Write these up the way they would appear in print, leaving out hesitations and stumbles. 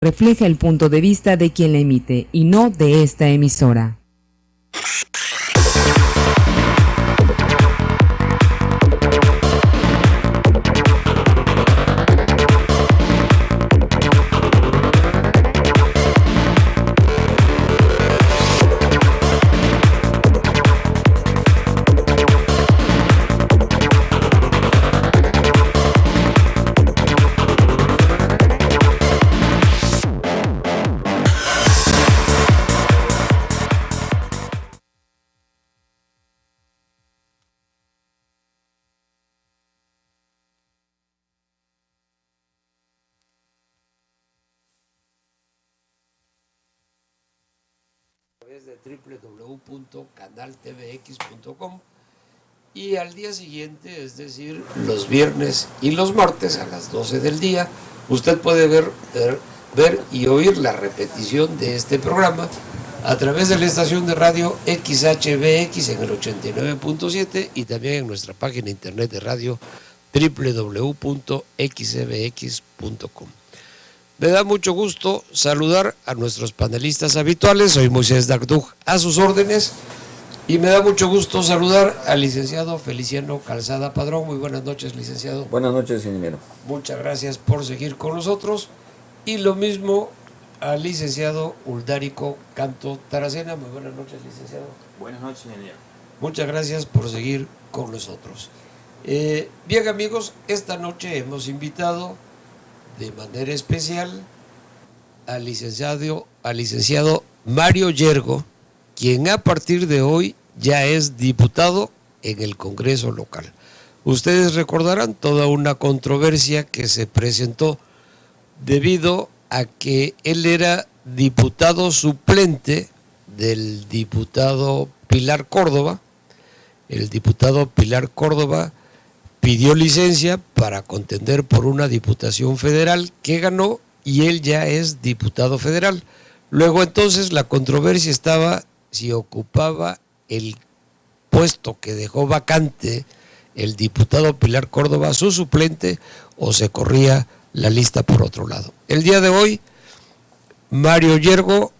refleja el punto de vista de quien la emite y no de esta emisora. De www.canaltvx.com y al día siguiente, es decir, los viernes y los martes a las 12 del día, usted puede ver y oír la repetición de este programa a través de la estación de radio XHBX en el 89.7 y también en nuestra página internet de radio www.xbx.com. Me da mucho gusto saludar a nuestros panelistas habituales. Soy Moisés Dagdug, a sus órdenes. Y me da mucho gusto saludar al licenciado Feliciano Calzada Padrón. Muy buenas noches, licenciado. Buenas noches, ingeniero. Muchas gracias por seguir con nosotros. Y lo mismo al licenciado Uldarico Canto Taracena. Muy buenas noches, licenciado. Buenas noches, ingeniero. Muchas gracias por seguir con nosotros. Bien, amigos, esta noche hemos invitado de manera especial al licenciado Mario Yergo, quien a partir de hoy ya es diputado en el Congreso local. Ustedes recordarán toda una controversia que se presentó debido a que él era diputado suplente del diputado Pilar Córdoba. El diputado Pilar Córdoba pidió licencia para contender por una diputación federal que ganó y él ya es diputado federal. Luego entonces la controversia estaba si ocupaba el puesto que dejó vacante el diputado Pilar Córdoba, su suplente, o se corría la lista por otro lado. El día de hoy, Mario Yergo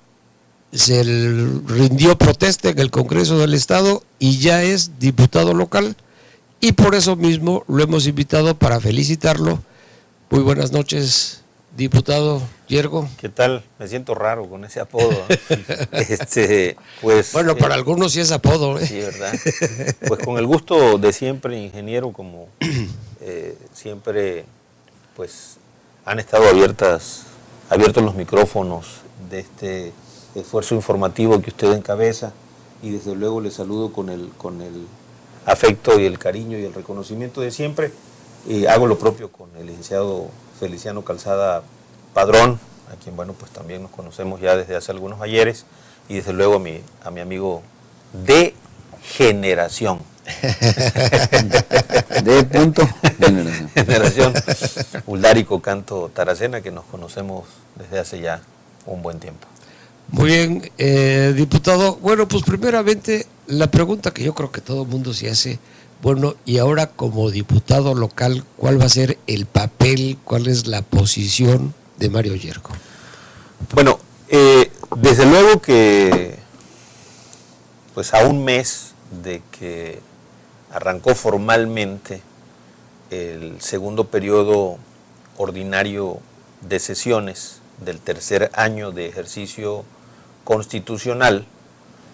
se rindió protesta en el Congreso del Estado y ya es diputado local. Y por eso mismo lo hemos invitado para felicitarlo. Muy buenas noches, diputado Yergo. ¿Qué tal? Me siento raro con ese apodo. Pues, bueno, para algunos sí es apodo. Sí, ¿verdad? Pues con el gusto de siempre, ingeniero, como siempre, pues han estado abiertos los micrófonos de este esfuerzo informativo que usted encabeza, y desde luego le saludo con el afecto y el cariño y el reconocimiento de siempre. Hago lo propio con el licenciado Feliciano Calzada Padrón, a quien, bueno, pues también nos conocemos ya desde hace algunos ayeres, y desde luego a mi amigo de generación. Generación Uldarico Canto Taracena, que nos conocemos desde hace ya un buen tiempo. Muy bien, diputado. Bueno, pues primeramente la pregunta que yo creo que todo el mundo se hace, bueno, y ahora como diputado local, ¿cuál va a ser el papel, cuál es la posición de Mario Yergo? Bueno, desde luego que pues a un mes de que arrancó formalmente el segundo periodo ordinario de sesiones del tercer año de ejercicio constitucional,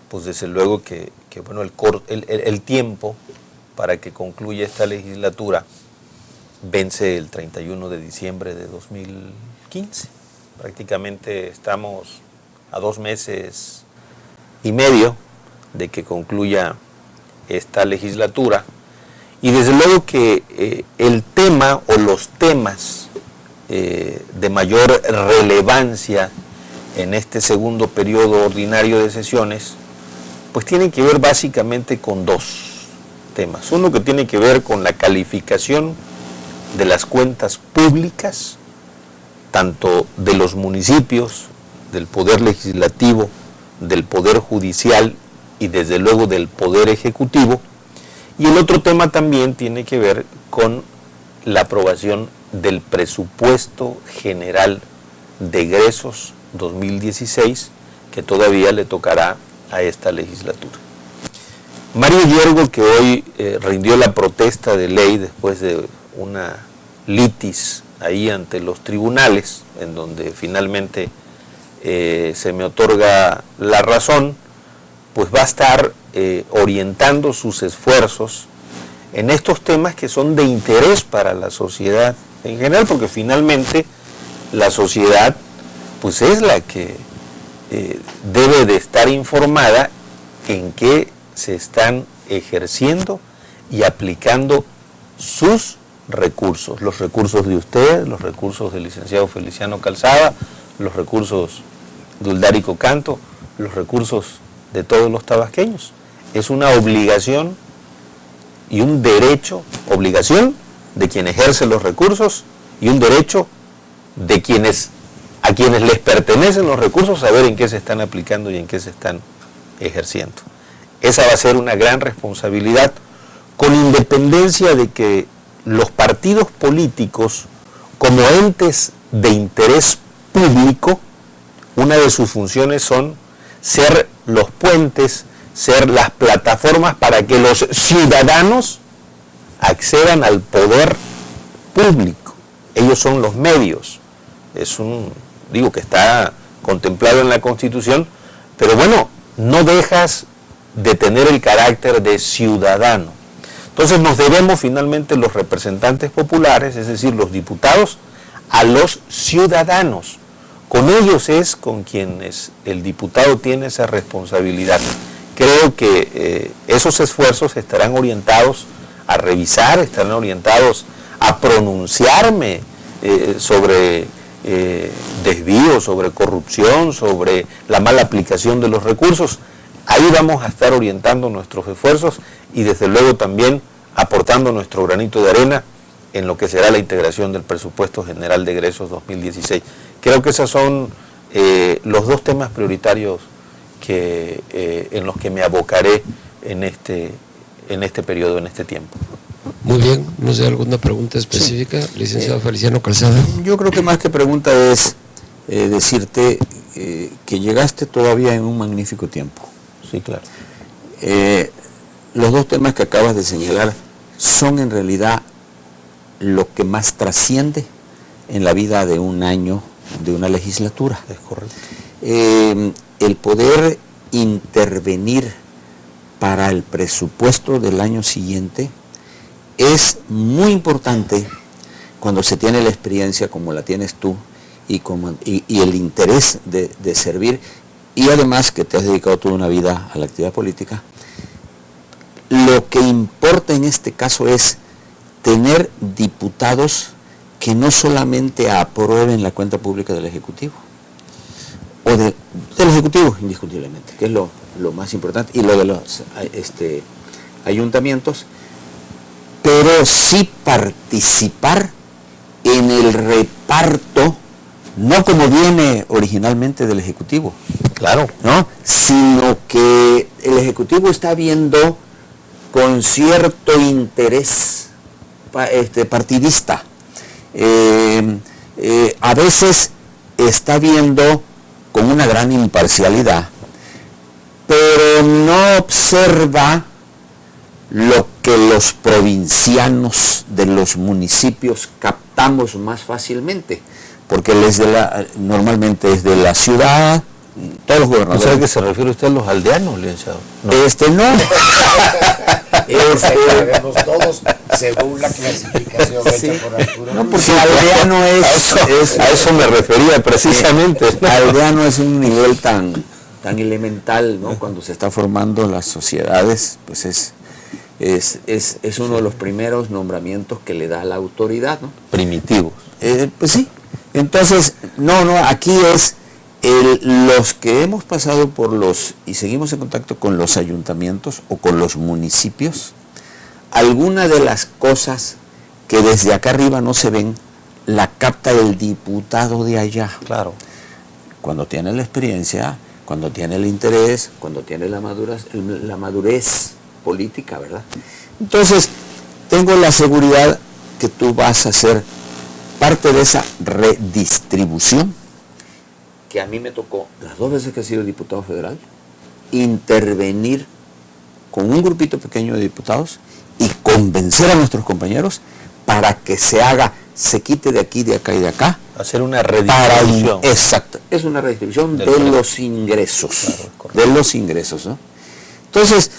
pues desde luego que bueno, el tiempo para que concluya esta legislatura vence el 31 de diciembre de 2015. Prácticamente estamos a 2 meses y medio de que concluya esta legislatura, y desde luego que el tema o los temas de mayor relevancia en este segundo periodo ordinario de sesiones, pues tienen que ver básicamente con 2 temas. Uno que tiene que ver con la calificación de las cuentas públicas, tanto de los municipios, del Poder Legislativo, del Poder Judicial y desde luego del Poder Ejecutivo. Y el otro tema también tiene que ver con la aprobación del presupuesto general de egresos 2016 que todavía le tocará a esta legislatura. Mario Yergo, que hoy rindió la protesta de ley después de una litis ahí ante los tribunales, en donde finalmente se me otorga la razón, pues va a estar orientando sus esfuerzos en estos temas que son de interés para la sociedad en general, porque finalmente la sociedad pues es la que debe de estar informada en qué se están ejerciendo y aplicando sus recursos, los recursos de usted, los recursos del licenciado Feliciano Calzada, los recursos de Uldarico Canto, los recursos de todos los tabasqueños. Es una obligación y un derecho, obligación de quien ejerce los recursos y un derecho de a quienes les pertenecen los recursos, saber en qué se están aplicando y en qué se están ejerciendo. Esa va a ser una gran responsabilidad, con independencia de que los partidos políticos, como entes de interés público, una de sus funciones son ser los puentes, ser las plataformas para que los ciudadanos accedan al poder público. Ellos son los medios. Digo que está contemplado en la Constitución, pero bueno, no dejas de tener el carácter de ciudadano. Entonces nos debemos finalmente los representantes populares, es decir, los diputados, a los ciudadanos. Con ellos es con quienes el diputado tiene esa responsabilidad. Creo que esos esfuerzos estarán orientados a revisar, estarán orientados a pronunciarme sobre desvío, sobre corrupción, sobre la mala aplicación de los recursos. Ahí vamos a estar orientando nuestros esfuerzos y desde luego también aportando nuestro granito de arena en lo que será la integración del presupuesto general de egresos 2016. Creo que esos son los dos temas prioritarios en los que me abocaré en este periodo, en este tiempo. Muy bien, no sé, ¿alguna pregunta específica, sí. Licenciado Feliciano Calzada? Yo creo que más que pregunta es decirte que llegaste todavía en un magnífico tiempo. Sí, claro. Los dos temas que acabas de señalar son en realidad lo que más trasciende en la vida de un año, de una legislatura. Es correcto. El poder intervenir para el presupuesto del año siguiente es muy importante cuando se tiene la experiencia como la tienes tú y el interés de servir, y además que te has dedicado toda una vida a la actividad política. Lo que importa en este caso es tener diputados que no solamente aprueben la cuenta pública del Ejecutivo, o del Ejecutivo indiscutiblemente, que es lo más importante, y lo de los ayuntamientos, pero sí participar en el reparto, no como viene originalmente del Ejecutivo, claro, ¿no? Sino que el Ejecutivo está viendo con cierto interés partidista. A veces está viendo con una gran imparcialidad, pero no observa lo que los provincianos de los municipios captamos más fácilmente, porque normalmente es de la ciudad, todos los gobernadores. ¿No sabe que se refiere usted a los aldeanos, licenciado? No. Sabemos todos según la clasificación hecha por Arturo. No, porque aldeano a eso me refería precisamente. Aldeano es un nivel tan elemental, ¿no? Cuando se está formando las sociedades, pues es uno de los primeros nombramientos que le da la autoridad, ¿no? Primitivos. Pues sí. Entonces, aquí es los que hemos pasado y seguimos en contacto con los ayuntamientos o con los municipios, alguna de las cosas que desde acá arriba no se ven, la capta el diputado de allá. Claro. Cuando tiene la experiencia, cuando tiene el interés, cuando tiene la madurez política, ¿verdad? Entonces, tengo la seguridad que tú vas a ser parte de esa redistribución que a mí me tocó, las 2 veces que he sido diputado federal, intervenir con un grupito pequeño de diputados y convencer a nuestros compañeros para que se quite de aquí, de acá y de acá. Hacer una redistribución. Exacto, es una redistribución de los ingresos. Claro, de los ingresos, ¿no? Entonces,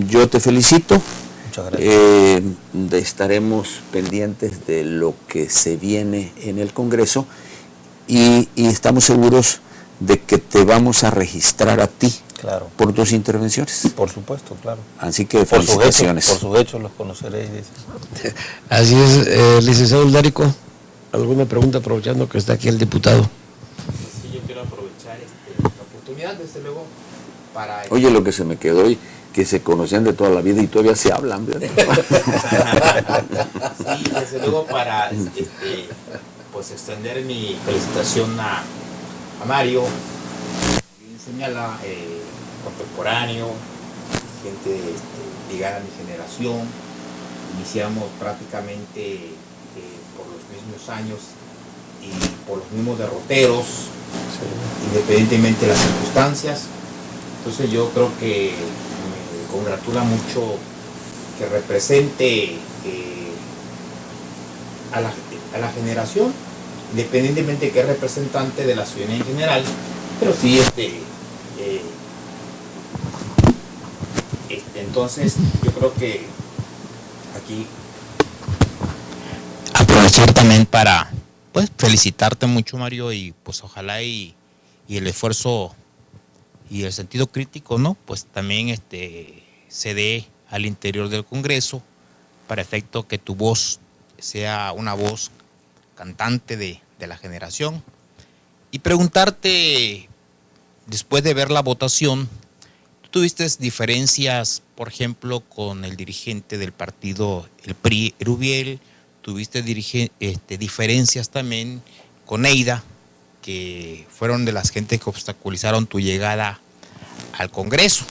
yo te felicito. Muchas gracias. Estaremos pendientes de lo que se viene en el Congreso y estamos seguros de que te vamos a registrar a ti, claro, por tus intervenciones. Por supuesto, claro. Así que felicitaciones. Por sus hechos los conoceréis. Así es, licenciado Uldarico. ¿Alguna pregunta aprovechando que está aquí el diputado? Sí, yo quiero aprovechar la oportunidad, desde luego, para... Oye, lo que se me quedó hoy, que se conocían de toda la vida y todavía se hablan, ¿verdad? Sí, desde luego para pues extender mi felicitación a Mario, bien señala, contemporáneo, gente ligada a mi generación. Iniciamos prácticamente por los mismos años y por los mismos derroteros, independientemente de las circunstancias. Entonces yo creo que me congratula mucho que represente a la generación, independientemente de que es representante de la ciudadanía en general, pero sí entonces yo creo que aquí aprovechar también para pues felicitarte mucho, Mario, y pues ojalá y el esfuerzo y el sentido crítico, ¿no? Pues también se dé al interior del Congreso para efecto que tu voz sea una voz cantante de la generación. Y preguntarte, después de ver la votación, ¿tú tuviste diferencias, por ejemplo, con el dirigente del partido, el PRI, Erubiel? ¿Tuviste diferencias también con Eida, que fueron de las gentes que obstaculizaron tu llegada al Congreso?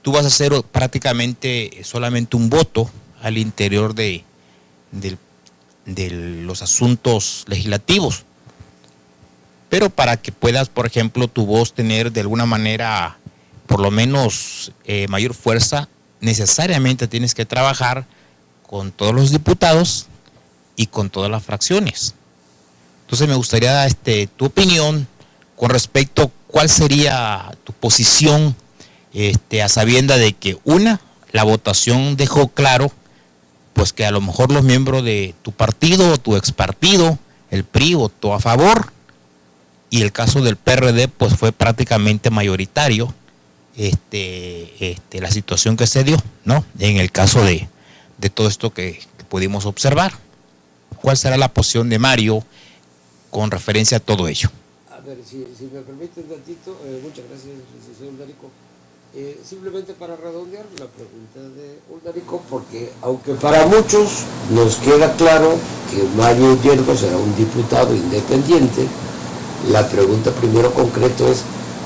Tú vas a hacer prácticamente solamente un voto al interior de los asuntos legislativos, pero para que puedas, por ejemplo, tu voz tener de alguna manera por lo menos mayor fuerza, necesariamente tienes que trabajar con todos los diputados y con todas las fracciones. Entonces me gustaría tu opinión con respecto a cuál sería tu posición a sabienda de que la votación dejó claro pues que a lo mejor los miembros de tu partido o tu expartido, el PRI, votó a favor, y el caso del PRD pues fue prácticamente mayoritario la situación que se dio, ¿no? En el caso de todo esto que pudimos observar. ¿Cuál será la posición de Mario con referencia a todo ello? A ver, si me permiten tantito, muchas gracias, licenciado Uldarico. Simplemente para redondear la pregunta de Uldarico, porque aunque para muchos nos queda claro que Mario Yergo será un diputado independiente, la pregunta primero concreto es: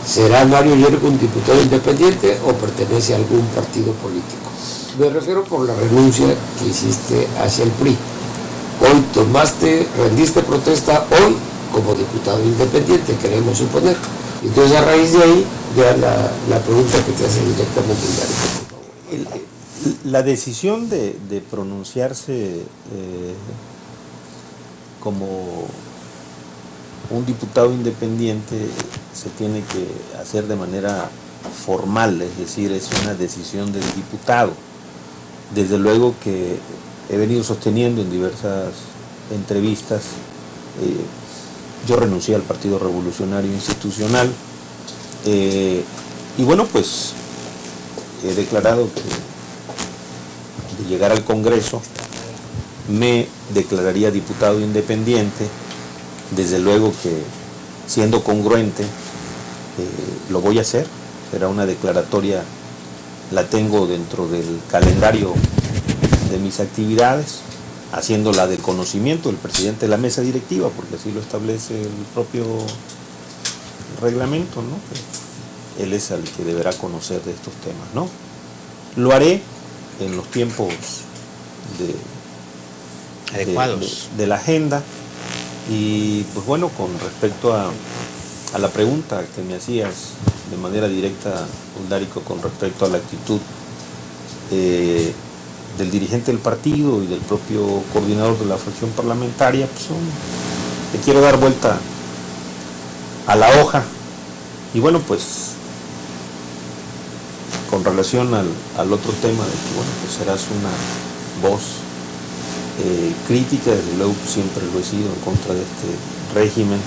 ¿será Mario Yergo un diputado independiente o pertenece a algún partido político? Me refiero por la renuncia que hiciste hacia el PRI. Hoy rendiste protesta hoy como diputado independiente, queremos suponer. Entonces, a raíz de ahí, ya la pregunta que te hace directamente Uldarico. La decisión de pronunciarse como un diputado independiente se tiene que hacer de manera formal, es decir, es una decisión del diputado. Desde luego que he venido sosteniendo en diversas entrevistas, yo renuncié al Partido Revolucionario Institucional y bueno, pues he declarado que de llegar al Congreso me declararía diputado independiente. Desde luego que, siendo congruente, lo voy a hacer. Será una declaratoria, la tengo dentro del calendario de mis actividades, haciéndola de conocimiento del presidente de la mesa directiva, porque así lo establece el propio reglamento, ¿no? Él es el que deberá conocer de estos temas, ¿no? Lo haré en los tiempos adecuados de la agenda. Y pues bueno, con respecto a la pregunta que me hacías de manera directa, Uldárico, con respecto a la actitud del dirigente del partido y del propio coordinador de la fracción parlamentaria, pues le quiero dar vuelta a la hoja. Y bueno, pues con relación al otro tema de que, bueno, pues serás una voz crítica, desde luego siempre lo he sido en contra de este régimen,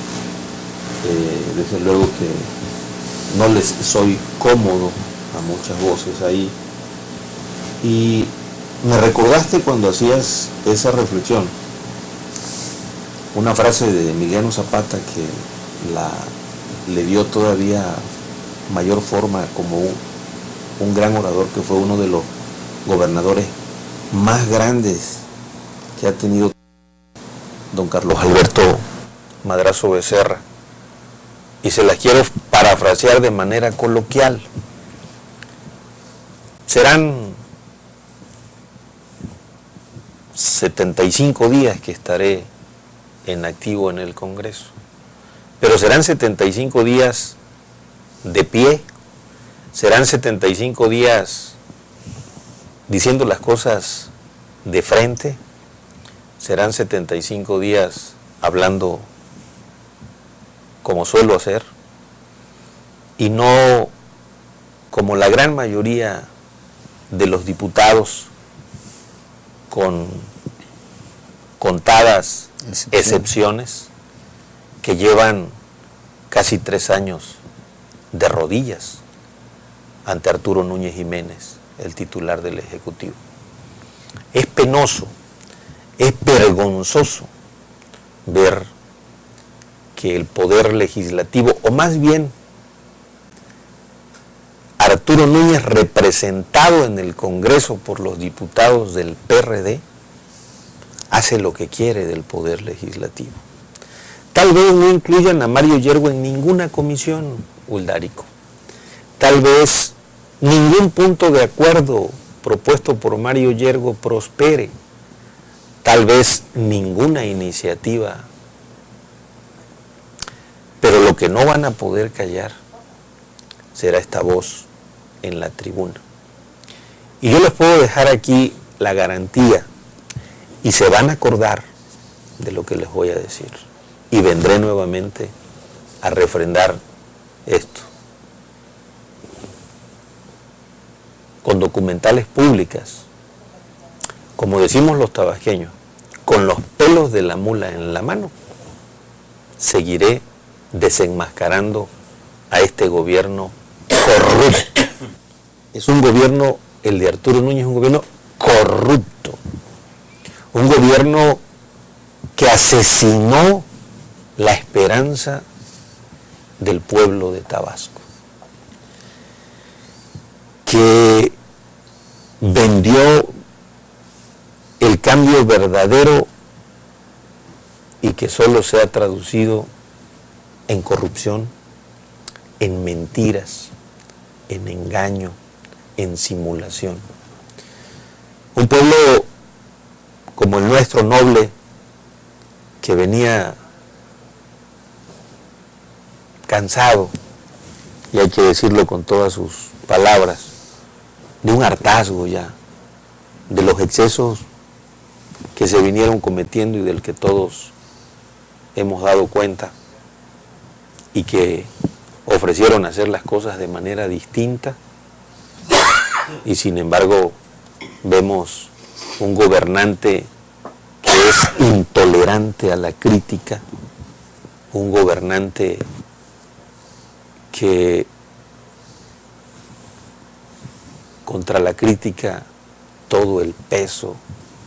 desde luego que no les soy cómodo a muchas voces ahí. Y me recordaste cuando hacías esa reflexión una frase de Emiliano Zapata que le dio todavía mayor forma como un gran orador, que fue uno de los gobernadores más grandes que ha tenido don Carlos Alberto Madrazo Becerra, y se las quiero parafrasear de manera coloquial. Serán 75 días que estaré en activo en el Congreso, pero serán 75 días de pie, serán 75 días diciendo las cosas de frente, serán 75 días hablando como suelo hacer, y no como la gran mayoría de los diputados, con contadas excepciones, que llevan casi 3 años de rodillas ante Arturo Núñez Jiménez, el titular del Ejecutivo. Es penoso, es vergonzoso ver que el poder legislativo, o más bien Arturo Núñez, representado en el Congreso por los diputados del PRD, hace lo que quiere del poder legislativo. Tal vez no incluyan a Mario Yergo en ninguna comisión, Uldárico. Tal vez ningún punto de acuerdo propuesto por Mario Yergo prospere. Tal vez ninguna iniciativa. Pero lo que no van a poder callar será esta voz en la tribuna. Y yo les puedo dejar aquí la garantía, y se van a acordar de lo que les voy a decir. Y vendré nuevamente a refrendar esto. Con documentales públicas, como decimos los tabasqueños, con los pelos de la mula en la mano, seguiré desenmascarando a este gobierno corrupto. Es un gobierno, el de Arturo Núñez, un gobierno corrupto, un gobierno que asesinó la esperanza del pueblo de Tabasco, que vendió el cambio verdadero y que solo se ha traducido en corrupción, en mentiras, en engaño, en simulación. Un pueblo como el nuestro, noble, que venía cansado, y hay que decirlo con todas sus palabras, de un hartazgo ya, de los excesos que se vinieron cometiendo y del que todos hemos dado cuenta, y que ofrecieron hacer las cosas de manera distinta, y sin embargo vemos un gobernante que es intolerante a la crítica, un gobernante que contra la crítica todo el peso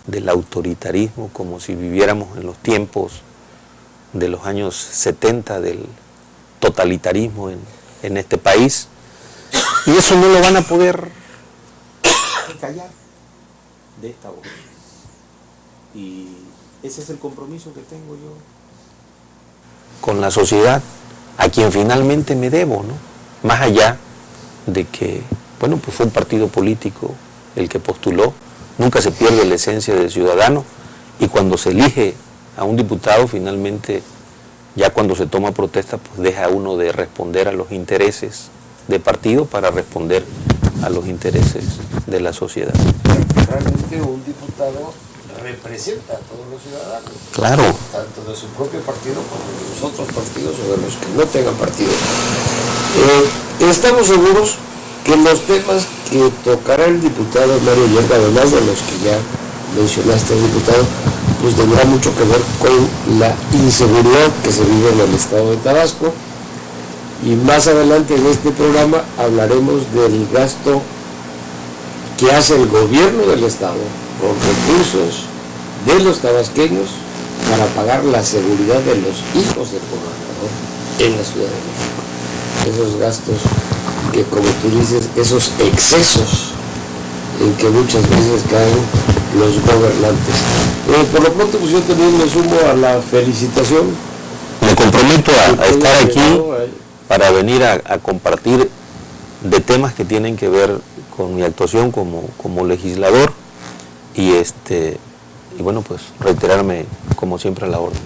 del autoritarismo, como si viviéramos en los tiempos de los años 70 del totalitarismo en este país, y eso no lo van a poder callar de esta voz. Y ese es el compromiso que tengo yo con la sociedad, a quien finalmente me debo, ¿no? Más allá de que, bueno, pues fue un partido político el que postuló, nunca se pierde la esencia del ciudadano, y cuando se elige a un diputado finalmente, ya cuando se toma protesta, pues deja uno de responder a los intereses de partido para responder a los intereses de la sociedad. Realmente un diputado representa a todos los ciudadanos. Claro. Tanto de su propio partido como de los otros partidos o de los que no tengan partido. Estamos seguros que los temas que tocará el diputado Mario Yerba, además de los que ya mencionaste, diputado, pues tendrá mucho que ver con la inseguridad que se vive en el estado de Tabasco. Y más adelante en este programa hablaremos del gasto que hace el gobierno del estado con recursos de los tabasqueños para pagar la seguridad de los hijos del gobernador en la Ciudad de México. Esos gastos que, como tú dices, esos excesos en que muchas veces caen los gobernantes. Por lo pronto, pues yo también me sumo a la felicitación. Me comprometo a estar aquí para venir a compartir de temas que tienen que ver con mi actuación como legislador y bueno, pues reiterarme como siempre a la orden.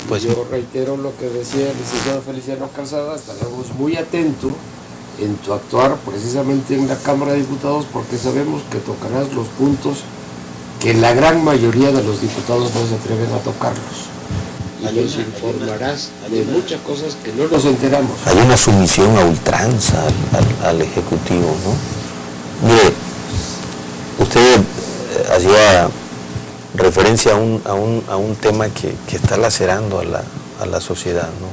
Pues yo reitero lo que decía el licenciado Feliciano Calzada, estaremos muy atentos en tu actuar precisamente en la Cámara de Diputados, porque sabemos que tocarás los puntos que la gran mayoría de los diputados no se atreven a tocarlos. Y nos informarás de muchas cosas que no nos enteramos. Hay una sumisión a ultranza al Ejecutivo, ¿no? Mire, usted hacía referencia a un tema que está lacerando a la sociedad, ¿no?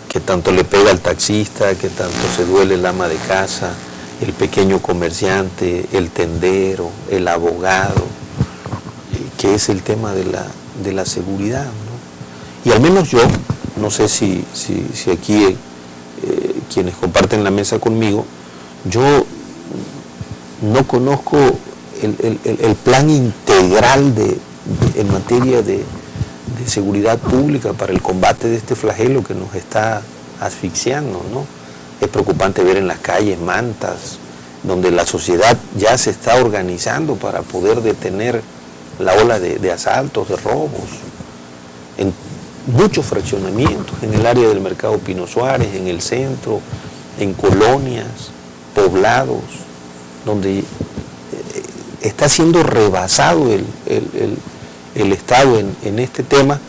Que tanto le pega al taxista, que tanto se duele el ama de casa, el pequeño comerciante, el tendero, el abogado, que es el tema de la seguridad, ¿no? Y al menos yo, no sé si aquí quienes comparten la mesa conmigo, yo no conozco el plan integral en materia de seguridad pública para el combate de este flagelo que nos está asfixiando, ¿no? Es preocupante ver en las calles mantas, donde la sociedad ya se está organizando para poder detener la ola de asaltos, de robos, en muchos fraccionamientos, en el área del Mercado Pino Suárez, en el centro, en colonias, poblados, donde está siendo rebasado el Estado en este tema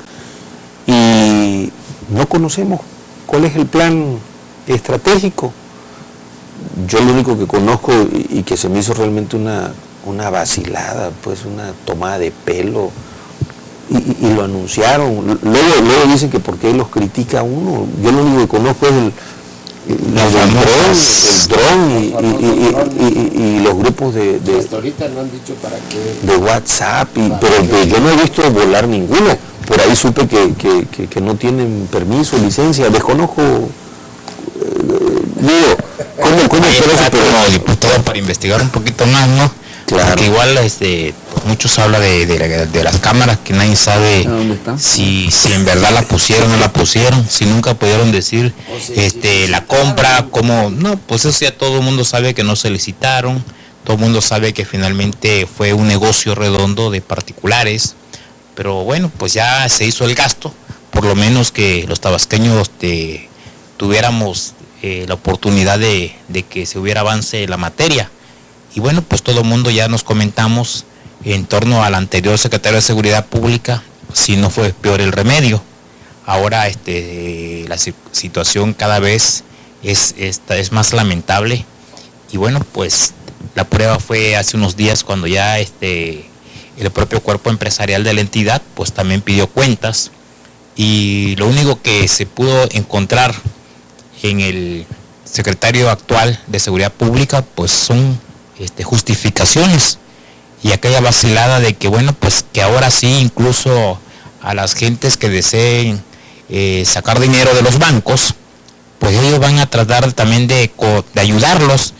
y no conocemos cuál es el plan estratégico. Yo lo único que conozco y que se me hizo realmente una vacilada, pues una tomada de pelo, y lo anunciaron. Luego dicen que porque los critica uno. Yo lo único que conozco es el dron y los grupos de hasta ahorita no han dicho para qué. De WhatsApp, pero yo no he visto volar ninguno. Por ahí supe que no tienen permiso, licencia, desconozco. Digo, ¿cómo como diputado para investigar un poquito más, ¿no? Claro. Porque igual muchos hablan de las cámaras que nadie sabe si en verdad la pusieron o no la pusieron, si nunca pudieron decir la compra, como no, pues eso ya todo el mundo sabe que no se licitaron, todo el mundo sabe que finalmente fue un negocio redondo de particulares, pero bueno, pues ya se hizo el gasto, por lo menos que los tabasqueños tuviéramos la oportunidad de que se hubiera avance en la materia. Y bueno, pues todo el mundo ya nos comentamos en torno al anterior secretario de Seguridad Pública, si no fue peor el remedio. Ahora la situación cada vez es más lamentable. Y bueno, pues la prueba fue hace unos días cuando ya el propio cuerpo empresarial de la entidad pues también pidió cuentas. Y lo único que se pudo encontrar en el secretario actual de Seguridad Pública pues son justificaciones y aquella vacilada de que bueno, pues que ahora sí incluso a las gentes que deseen sacar dinero de los bancos, pues ellos van a tratar también de ayudarlos,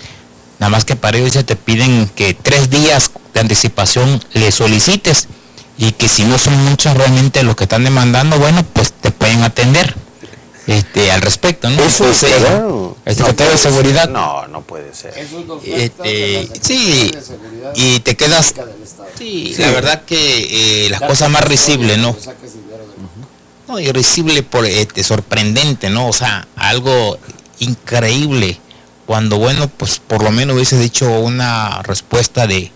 nada más que para ellos ya te piden que 3 días de anticipación le solicites y que si no son muchos realmente los que están demandando, bueno, pues te pueden atender. al respecto, ¿no? Eso es Entonces, claro. el secretario de Seguridad, No puede ser. sí, y te quedas, sí, la verdad que las cosas más risibles, ¿no? No, irrisible por sorprendente, ¿no? O sea, algo increíble. Cuando, bueno, pues por lo menos hubiese dicho una respuesta de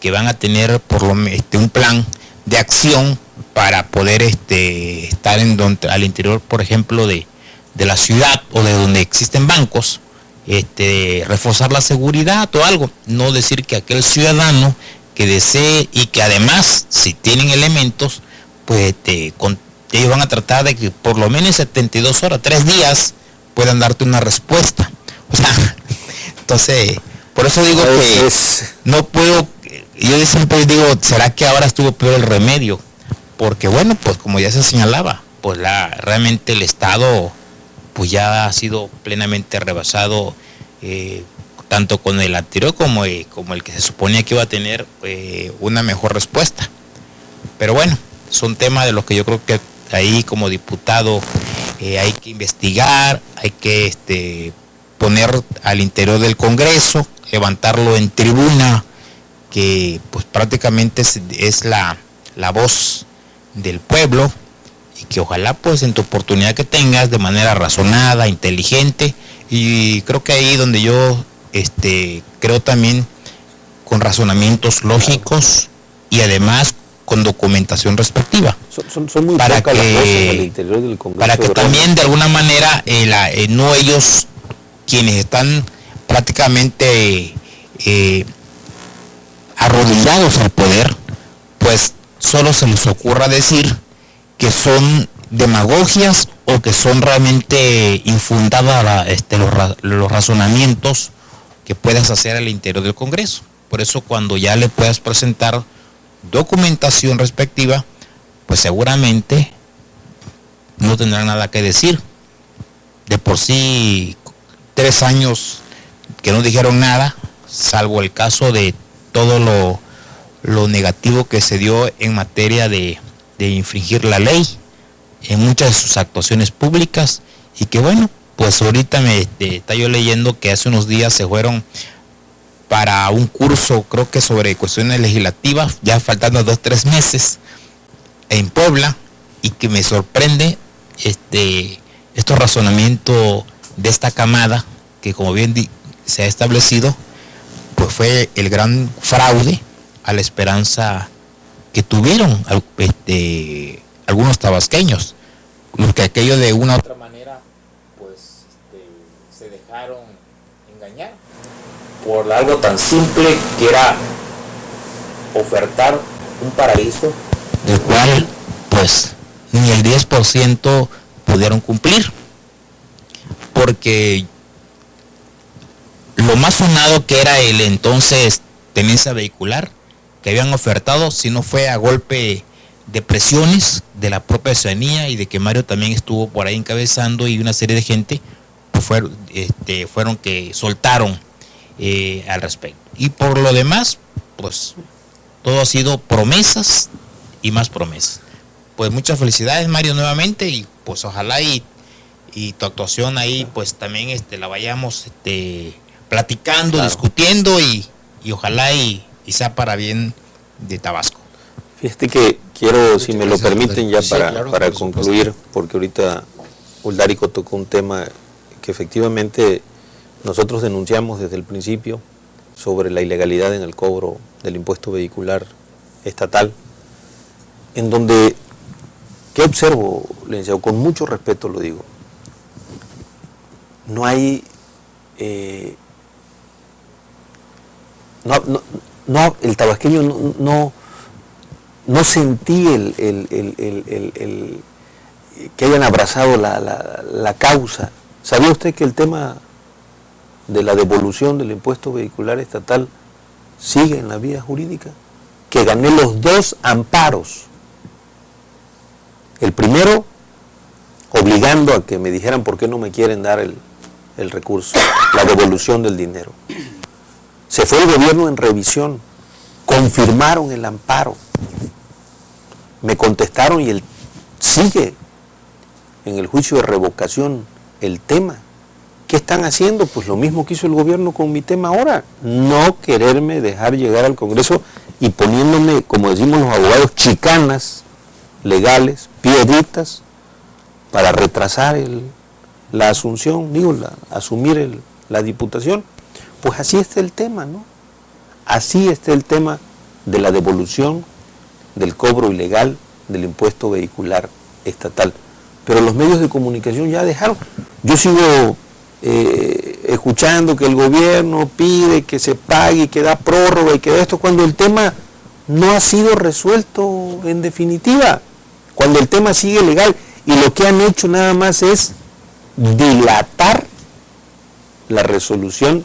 que van a tener por lo un plan de acción para poder estar al interior, por ejemplo, de la ciudad o de donde existen bancos, reforzar la seguridad o algo. No decir que aquel ciudadano que desee y que además, si tienen elementos, pues ellos van a tratar de que por lo menos 72 horas, 3 días, puedan darte una respuesta. O sea, entonces, por eso digo que no puedo, yo siempre digo, ¿será que ahora estuvo peor el remedio? Porque bueno, pues como ya se señalaba, pues realmente el Estado pues ya ha sido plenamente rebasado, tanto con el anterior como el que se suponía que iba a tener una mejor respuesta. Pero bueno, son temas de los que yo creo que ahí como diputado hay que investigar, hay que poner al interior del Congreso, levantarlo en tribuna, que pues prácticamente es la voz del pueblo, y que ojalá pues en tu oportunidad que tengas de manera razonada, inteligente, y creo que ahí donde yo creo también con razonamientos lógicos y además con documentación respectiva, Son muy para pocas las voces al que interior del Congreso. para que ¿verdad? también de alguna manera no ellos quienes están prácticamente arrodillados al poder, pues solo se les ocurra decir que son demagogias o que son realmente infundadas los razonamientos que puedas hacer al interior del Congreso. Por eso cuando ya le puedas presentar documentación respectiva, pues seguramente no tendrán nada que decir. De por sí 3 años que no dijeron nada, salvo el caso de todo lo negativo que se dio en materia de infringir la ley en muchas de sus actuaciones públicas, y que bueno, pues ahorita está yo leyendo que hace unos días se fueron para un curso, creo que sobre cuestiones legislativas, ya faltando 2-3 meses en Puebla, y que me sorprende estos razonamientos de esta camada, que como bien se ha establecido, pues fue el gran fraude a la esperanza que tuvieron algunos tabasqueños, los que aquello de una u otra manera pues se dejaron engañar por algo tan simple que era ofertar un paraíso del cual pues ni el 10% pudieron cumplir, porque lo más sonado que era el entonces tenencia vehicular que habían ofertado, si no fue a golpe de presiones de la propia ciudadanía y de que Mario también estuvo por ahí encabezando, y una serie de gente pues fueron que soltaron al respecto. Y por lo demás, pues todo ha sido promesas y más promesas. Pues muchas felicidades, Mario, nuevamente, y pues ojalá y tu actuación ahí pues también la vayamos platicando, claro, discutiendo, y ojalá y sea para bien de Tabasco. Fíjate que quiero, Muchas si me lo gracias, permiten, ya sí, para, claro, para por concluir, supuesto. porque ahorita Uldárico tocó un tema que efectivamente nosotros denunciamos desde el principio sobre la ilegalidad en el cobro del impuesto vehicular estatal, en donde, ¿qué observo, licenciado? Con mucho respeto lo digo. No hay, el tabasqueño no sentí que hayan abrazado la causa. ¿Sabía usted que el tema de la devolución del impuesto vehicular estatal sigue en la vía jurídica? Que gané los 2 amparos. El primero, obligando a que me dijeran por qué no me quieren dar el recurso, la devolución del dinero. Se fue el gobierno en revisión, confirmaron el amparo, me contestaron y sigue en el juicio de revocación el tema. ¿Qué están haciendo? Pues lo mismo que hizo el gobierno con mi tema ahora, no quererme dejar llegar al Congreso y poniéndome, como decimos los abogados, chicanas legales, piedritas, para retrasar la asunción, asumir la diputación. Pues así está el tema, ¿no? Así está el tema de la devolución del cobro ilegal del impuesto vehicular estatal. Pero los medios de comunicación ya dejaron. Yo sigo escuchando que el gobierno pide que se pague, que da prórroga y que da esto, cuando el tema no ha sido resuelto en definitiva, cuando el tema sigue legal, y lo que han hecho nada más es dilatar la resolución,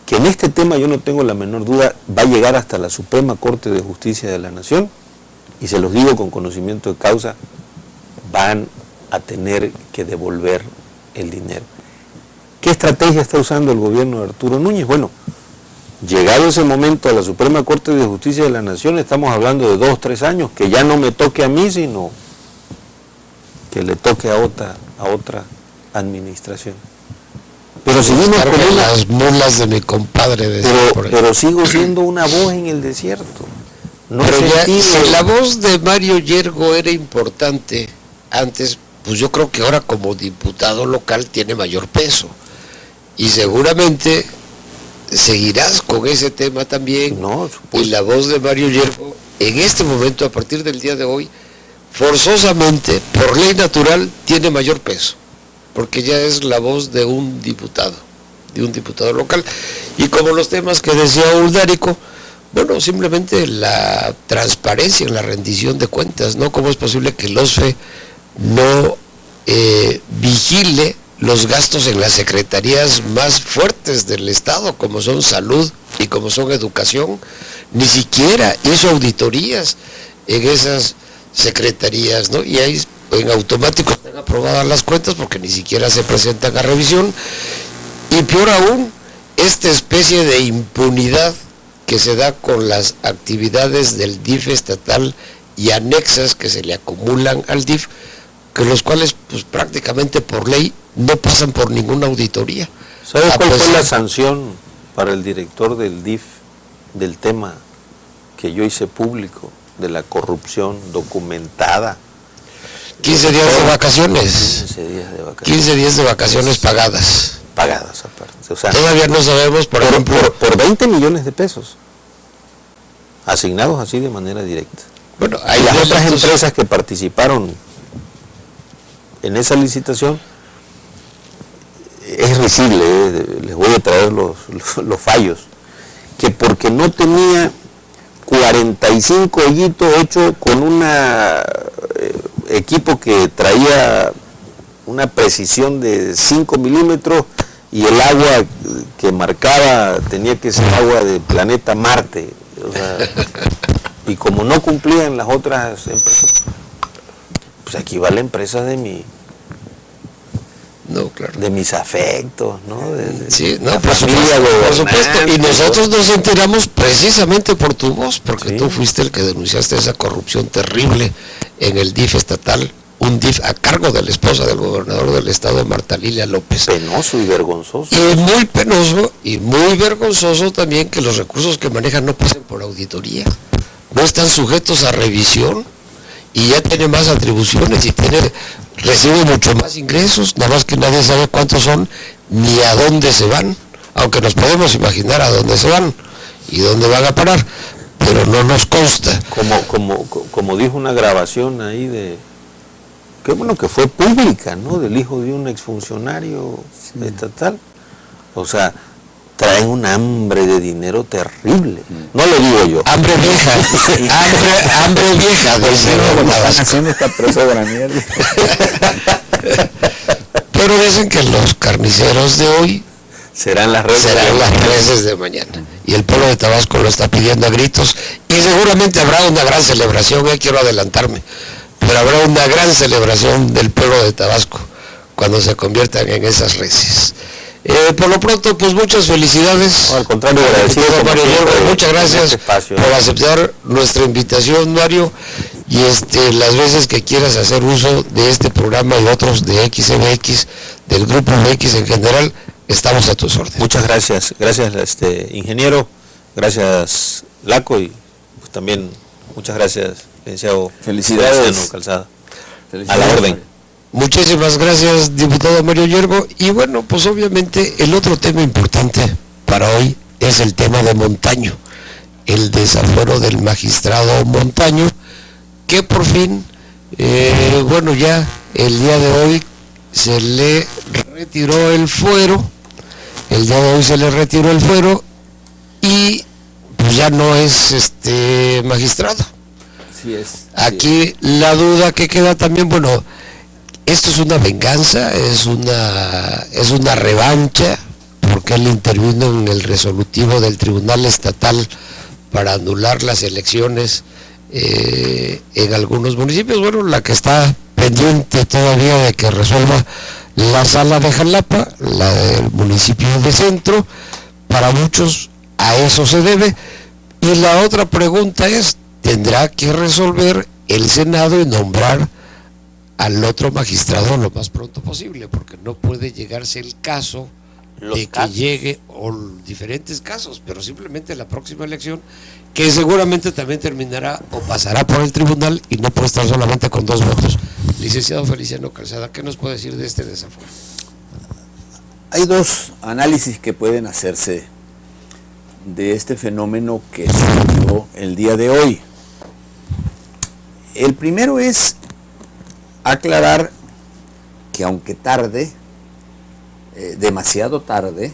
que en este tema yo no tengo la menor duda va a llegar hasta la Suprema Corte de Justicia de la Nación, y se los digo con conocimiento de causa, van a tener que devolver el dinero. ¿Qué estrategia está usando el gobierno de Arturo Núñez? Bueno, llegado ese momento a la Suprema Corte de Justicia de la Nación, estamos hablando de 2 o 3 años, que ya no me toque a mí, sino que le toque a otra administración. Pero seguimos con las mulas de mi compadre. Pero sigo siendo una voz en el desierto. No pero ya, si la voz de Mario Yergo era importante antes, pues yo creo que ahora como diputado local tiene mayor peso. Y seguramente seguirás con ese tema también. No, y la voz de Mario Yergo, en este momento, a partir del día de hoy, forzosamente, por ley natural, tiene mayor peso, porque ya es la voz de un diputado local. Y como los temas que decía Uldárico, bueno, simplemente la transparencia en la rendición de cuentas, ¿no? ¿Cómo es posible que el OSFE no vigile los gastos en las secretarías más fuertes del Estado, como son salud y como son educación? Ni siquiera hizo auditorías en esas secretarías, ¿no? Y ahí en automático están aprobadas las cuentas porque ni siquiera se presentan a revisión. Y peor aún, esta especie de impunidad que se da con las actividades del DIF estatal y anexas que se le acumulan al DIF, que los cuales pues prácticamente por ley no pasan por ninguna auditoría. ¿Sabes cuál fue la sanción para el director del DIF del tema que yo hice público, de la corrupción documentada? 15 días de vacaciones. 15 días de vacaciones. 15 días de vacaciones pagadas. Pagadas aparte. O sea, todavía no sabemos, por ejemplo... Por 20 millones de pesos. Asignados así de manera directa. Bueno, hay las otras empresas que participaron en esa licitación, es risible, les voy a traer los fallos, que porque no tenía 45 hoyitos hechos con un equipo que traía una precisión de 5 milímetros y el agua que marcaba tenía que ser agua del planeta Marte, o sea, y como no cumplían las otras empresas, pues aquí va la empresa de mis afectos, ¿no? Sí, no, por supuesto. Y nosotros nos enteramos precisamente por tu voz, porque tú fuiste el que denunciaste esa corrupción terrible en el DIF estatal, un DIF a cargo de la esposa del gobernador del estado, Marta Lilia López. Penoso y vergonzoso. Y muy penoso y muy vergonzoso también que los recursos que manejan no pasen por auditoría, no están sujetos a revisión y ya tiene más atribuciones y recibe mucho más ingresos, nada más que nadie sabe cuántos son ni a dónde se van, aunque nos podemos imaginar a dónde se van y dónde van a parar, pero no nos consta. Como dijo una grabación ahí qué bueno que fue pública, ¿no? Del hijo de un exfuncionario estatal. O sea, traen un hambre de dinero terrible. No lo digo yo. Hambre vieja. hambre vieja. Están haciendo esta presa de la mierda. Pero dicen que los carniceros de hoy serán las reses de mañana. Y el pueblo de Tabasco lo está pidiendo a gritos. Y seguramente habrá una gran celebración, quiero adelantarme. Pero habrá una gran celebración del pueblo de Tabasco cuando se conviertan en esas reses. Por lo pronto, pues muchas felicidades. No, al contrario, agradecido, Mario Yergo, muchas gracias por aceptar nuestra invitación, Mario. y las veces que quieras hacer uso de este programa y otros de XMX, del Grupo MX en general, estamos a tus órdenes. Muchas gracias, ingeniero, gracias Laco, y pues también muchas gracias, licenciado Felicidades. Feliciano Calzada. A la orden. Muchísimas gracias, diputado Mario Yergo. Y bueno, pues obviamente el otro tema importante para hoy es el tema de Montaño, el desafuero del magistrado Montaño, que por fin, bueno, ya el día de hoy se le retiró el fuero, y pues ya no es magistrado. Así es. Aquí la duda que queda también, bueno, esto es una venganza, es una revancha, porque él intervino en el resolutivo del Tribunal Estatal para anular las elecciones en algunos municipios. Bueno, la que está pendiente todavía de que resuelva la sala de Jalapa, la del municipio de Centro, para muchos a eso se debe. Y la otra pregunta es, tendrá que resolver el Senado y nombrar al otro magistrado lo más pronto posible, porque no puede llegarse el caso de que llegue, o diferentes casos, pero simplemente la próxima elección, que seguramente también terminará o pasará por el tribunal y no puede estar solamente con 2 votos. Licenciado Feliciano Calzada, ¿qué nos puede decir de este desafuero? Hay 2 análisis que pueden hacerse de este fenómeno que surgió el día de hoy. El primero es aclarar que aunque tarde, demasiado tarde,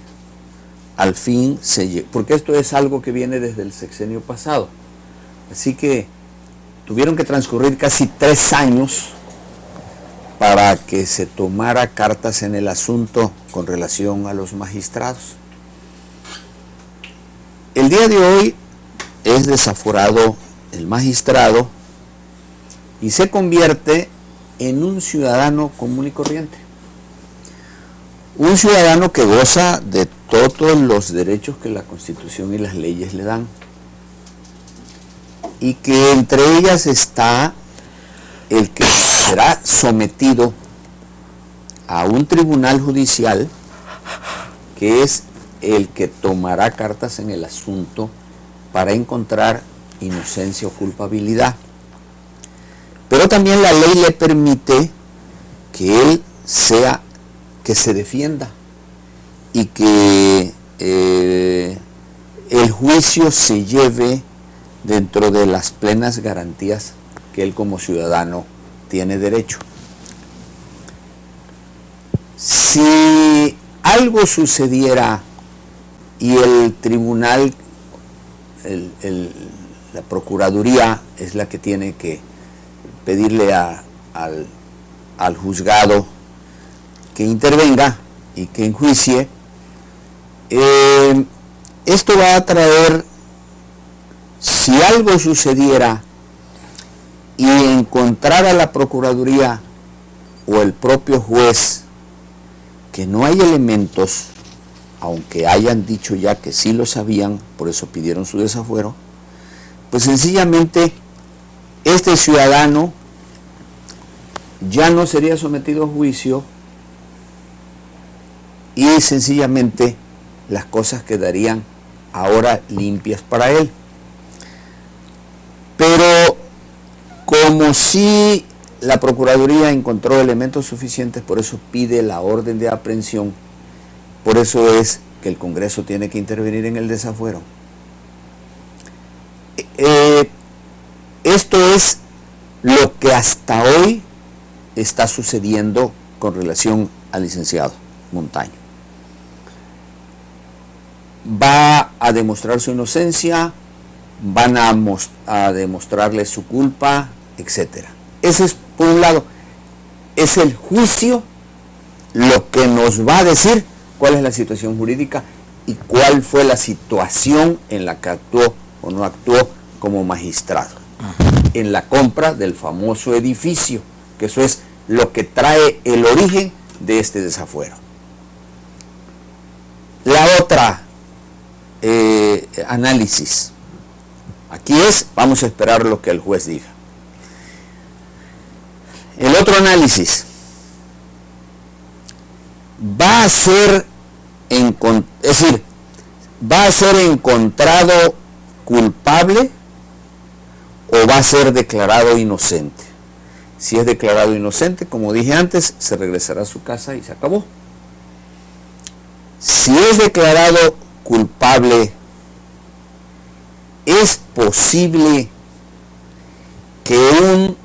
al fin se llegó, porque esto es algo que viene desde el sexenio pasado, así que tuvieron que transcurrir casi 3 años para que se tomara cartas en el asunto con relación a los magistrados. El día de hoy es desaforado el magistrado y se convierte en un ciudadano común y corriente. Un ciudadano que goza de todos los derechos que la Constitución y las leyes le dan. Y que entre ellas está el que será sometido a un tribunal judicial que es el que tomará cartas en el asunto para encontrar inocencia o culpabilidad. Pero también la ley le permite que él que se defienda y que el juicio se lleve dentro de las plenas garantías que él como ciudadano tiene derecho. Si algo sucediera y el tribunal, la procuraduría es la que tiene que pedirle al juzgado que intervenga y que enjuicie, esto va a traer, si algo sucediera y encontrara la procuraduría o el propio juez que no hay elementos, aunque hayan dicho ya que sí lo sabían, por eso pidieron su desafuero, pues sencillamente este ciudadano ya no sería sometido a juicio y sencillamente las cosas quedarían ahora limpias para él. Pero como si la Procuraduría encontró elementos suficientes, por eso pide la orden de aprehensión, por eso es que el Congreso tiene que intervenir en el desafuero. Esto es lo que hasta hoy está sucediendo con relación al licenciado Montaño. Va a demostrar su inocencia, van a demostrarle su culpa, etc. Ese es, por un lado, es el juicio lo que nos va a decir cuál es la situación jurídica y cuál fue la situación en la que actuó o no actuó como magistrado en la compra del famoso edificio, que eso es lo que trae el origen de este desafuero. La otra análisis aquí es, vamos a esperar lo que el juez diga. el otro análisis va a ser va a ser encontrado culpable o va a ser declarado inocente. Si es declarado inocente, como dije antes, se regresará a su casa y se acabó. Si es declarado culpable, es posible que un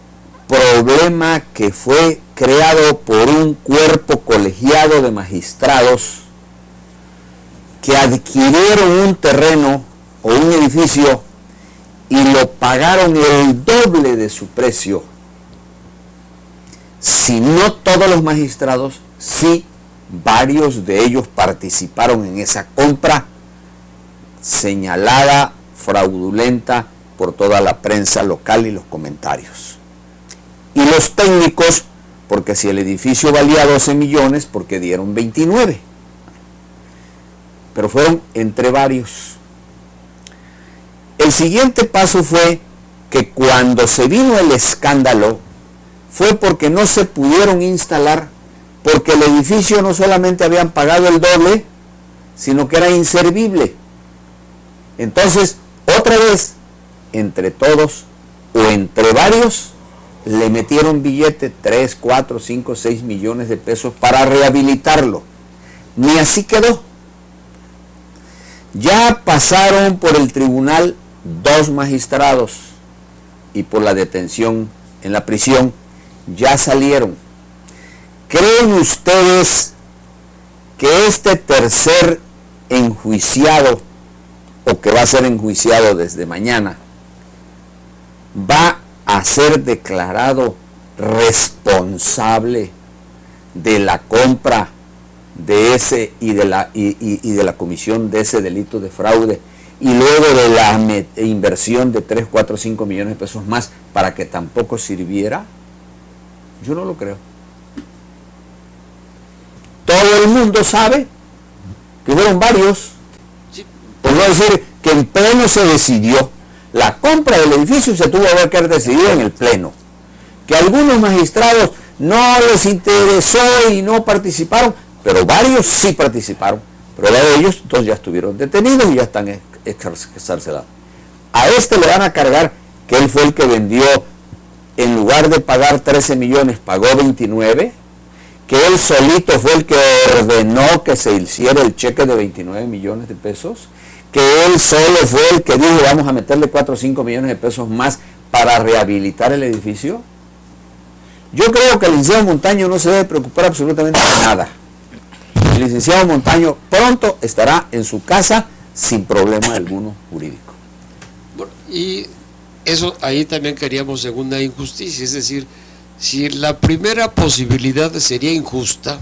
problema que fue creado por un cuerpo colegiado de magistrados que adquirieron un terreno o un edificio y lo pagaron el doble de su precio, si no todos los magistrados, sí varios de ellos participaron en esa compra señalada fraudulenta por toda la prensa local y los comentarios. Y los técnicos, porque si el edificio valía 12 millones, porque dieron 29. Pero fueron entre varios. El siguiente paso fue que cuando se vino el escándalo, fue porque no se pudieron instalar, porque el edificio no solamente habían pagado el doble, sino que era inservible. Entonces, otra vez, entre todos o entre varios, le metieron billete 3, 4, 5, 6 millones de pesos para rehabilitarlo. Ni así quedó. Ya pasaron por el tribunal 2 magistrados y por la detención en la prisión ya salieron. ¿Creen ustedes que este tercer enjuiciado, o que va a ser enjuiciado desde mañana, va a ser declarado responsable de la compra de ese y de la comisión de ese delito de fraude, y luego de la inversión de 3, 4, 5 millones de pesos más para que tampoco sirviera? Yo no lo creo. Todo el mundo sabe que fueron varios, por no decir que en pleno se decidió. La compra del edificio se tuvo que haber decidido en el pleno. Que algunos magistrados no les interesó y no participaron, pero varios sí participaron. Prueba de ellos, todos ya estuvieron detenidos y ya están excarcelados. A este le van a cargar que él fue el que vendió, en lugar de pagar 13 millones, pagó 29, que él solito fue el que ordenó que se hiciera el cheque de 29 millones de pesos, que él solo fue el que dijo vamos a meterle 4 o 5 millones de pesos más para rehabilitar el edificio. Yo creo que el licenciado Montaño no se debe preocupar absolutamente de nada. El licenciado Montaño pronto estará en su casa sin problema alguno jurídico. Bueno, y eso ahí también queríamos segunda injusticia, es decir, si la primera posibilidad sería injusta,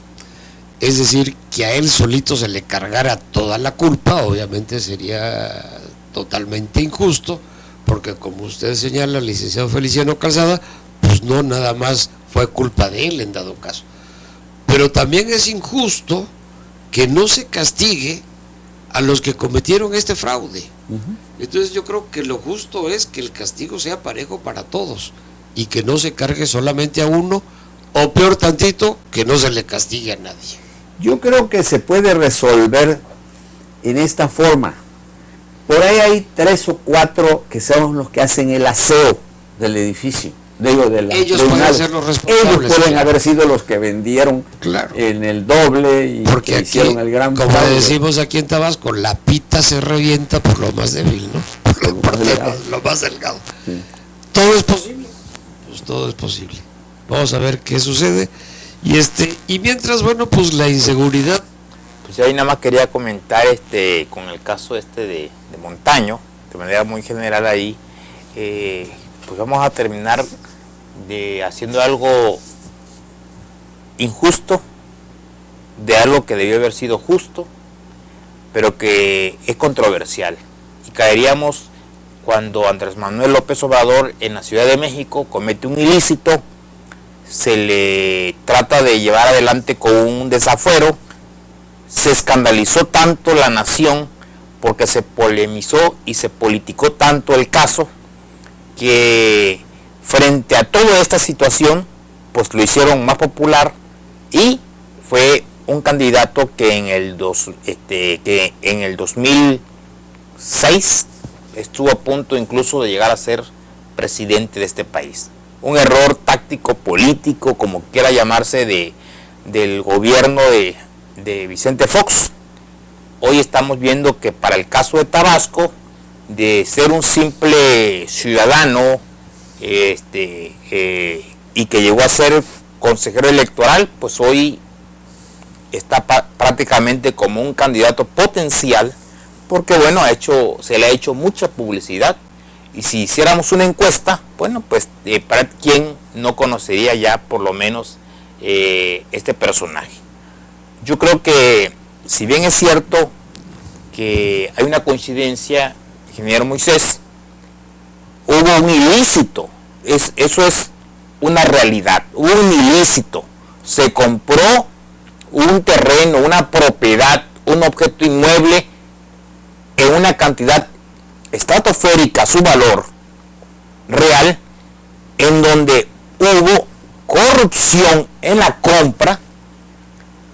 es decir, que a él solito se le cargara toda la culpa, obviamente sería totalmente injusto, porque como usted señala, el licenciado Feliciano Calzada, pues no nada más fue culpa de él en dado caso. Pero también es injusto que no se castigue a los que cometieron este fraude. Entonces yo creo que lo justo es que el castigo sea parejo para todos y que no se cargue solamente a uno, o peor tantito, que no se le castigue a nadie. Yo creo que se puede resolver en esta forma. Por ahí hay 3 o 4 que son los que hacen el aseo del edificio. Ellos pueden ser los responsables. Ellos pueden haber sido los que vendieron en el doble y porque que aquí, hicieron el gran como fraude. decimos aquí en Tabasco, la pita se revienta por lo más débil, ¿no? Por lo más delgado. Sí. ¿Todo es posible? Pues todo es posible. Vamos a ver qué sucede. Y mientras, bueno, pues la inseguridad. Pues yo ahí nada más quería comentar con el caso de Montaño, de manera muy general ahí, pues vamos a terminar haciendo algo injusto, de algo que debió haber sido justo, pero que es controversial. Y caeríamos cuando Andrés Manuel López Obrador en la Ciudad de México comete un ilícito, se le trata de llevar adelante con un desafuero, se escandalizó tanto la nación porque se polemizó y se politicó tanto el caso, que frente a toda esta situación pues lo hicieron más popular y fue un candidato que en el 2006 estuvo a punto incluso de llegar a ser presidente de este país. Un error táctico político, como quiera llamarse, del gobierno de Vicente Fox. Hoy estamos viendo que para el caso de Tabasco, de ser un simple ciudadano y que llegó a ser consejero electoral, pues hoy está prácticamente como un candidato potencial, porque bueno, se le ha hecho mucha publicidad. Y si hiciéramos una encuesta, bueno, pues para quien no conocería ya por lo menos este personaje. Yo creo que, si bien es cierto que hay una coincidencia, ingeniero Moisés, hubo un ilícito, eso es una realidad, hubo un ilícito, se compró un terreno, una propiedad, un objeto inmueble en una cantidad estratosférica, su valor real, en donde hubo corrupción en la compra,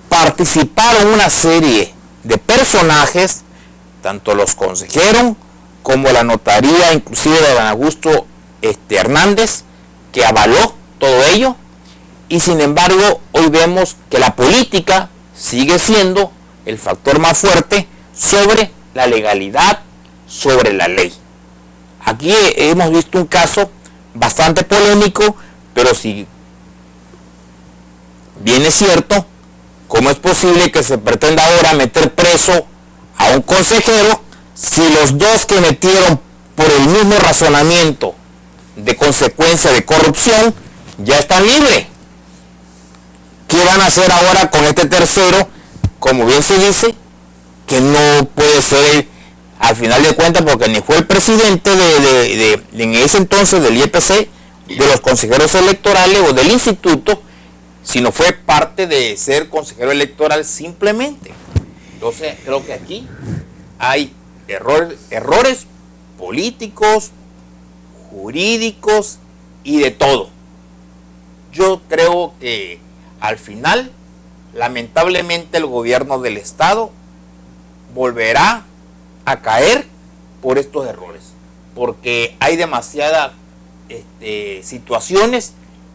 participaron una serie de personajes, tanto los consejeros como la notaría, inclusive de Don Augusto Hernández, que avaló todo ello, y sin embargo hoy vemos que la política sigue siendo el factor más fuerte sobre la legalidad, sobre la ley. Aquí hemos visto un caso bastante polémico, pero si bien es cierto, ¿cómo es posible que se pretenda ahora meter preso a un consejero si los dos que metieron por el mismo razonamiento de consecuencia de corrupción ya están libres? ¿Qué van a hacer ahora con este tercero? Como bien se dice, que no puede ser al final de cuentas, porque ni fue el presidente en ese entonces del IEPC, de los consejeros electorales o del instituto, sino fue parte de ser consejero electoral simplemente. Entonces creo que aquí hay errores políticos, jurídicos y de todo. Yo creo que al final, lamentablemente, el gobierno del estado volverá a caer por estos errores, porque hay demasiadas situaciones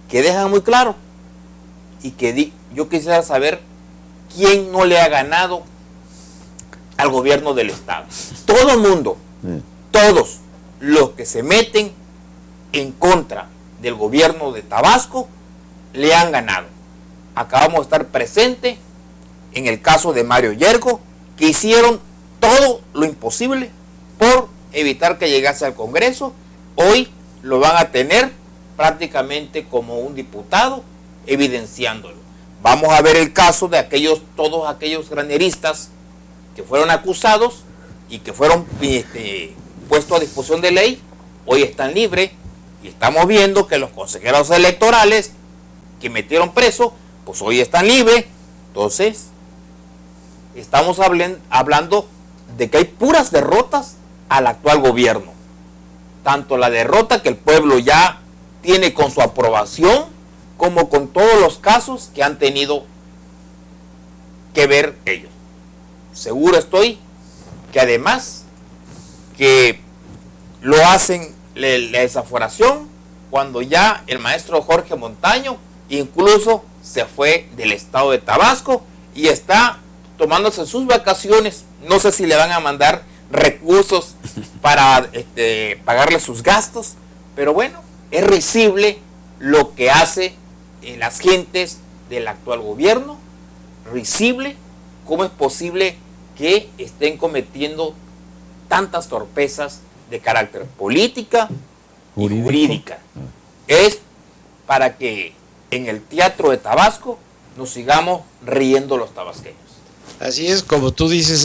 que dejan muy claro, y que yo quisiera saber quién no le ha ganado al gobierno del estado. Todo el mundo, todos los que se meten en contra del gobierno de Tabasco le han ganado. Acabamos de estar presentes en el caso de Mario Yergo, que hicieron todo lo imposible por evitar que llegase al Congreso. Hoy lo van a tener prácticamente como un diputado, evidenciándolo. Vamos a ver el caso de todos aquellos graneristas que fueron acusados y que fueron puestos a disposición de ley. Hoy están libres, y estamos viendo que los consejeros electorales que metieron preso, pues hoy están libres. Entonces estamos hablando de que hay puras derrotas al actual gobierno. Tanto la derrota que el pueblo ya tiene con su aprobación, como con todos los casos que han tenido que ver ellos. Seguro estoy que además que lo hacen la desaforación cuando ya el maestro Jorge Montaño incluso se fue del estado de Tabasco y está tomándose sus vacaciones. No sé si le van a mandar recursos para pagarle sus gastos, pero bueno, es risible lo que hace las gentes del actual gobierno. Risible. ¿Cómo es posible que estén cometiendo tantas torpezas de carácter política y jurídica? Es para que en el teatro de Tabasco nos sigamos riendo los tabasqueños. Así es, como tú dices,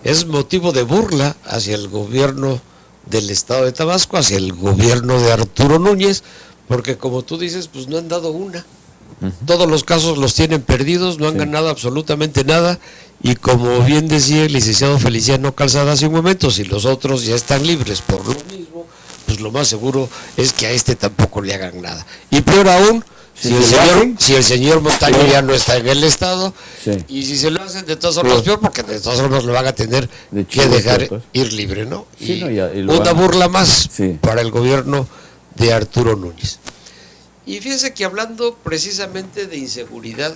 es motivo de burla hacia el gobierno del estado de Tabasco, hacia el gobierno de Arturo Núñez, porque como tú dices, pues no han dado una. Todos los casos los tienen perdidos, no han ganado absolutamente nada, y como bien decía el licenciado Feliciano Calzada hace un momento, si los otros ya están libres por lo mismo, pues lo más seguro es que a este tampoco le hagan nada. Y peor aún, Si se lo hacen, si el señor Montaño sí, ya no está en el Estado, sí, y si se lo hacen, de todas formas sí, peor, porque de todas formas lo van a tener de que chivo, dejar pues. ir libre, ¿no? Sí, Y no, y lo una van a- burla más Sí. para el gobierno de Arturo Núñez. Y fíjense que hablando precisamente de inseguridad,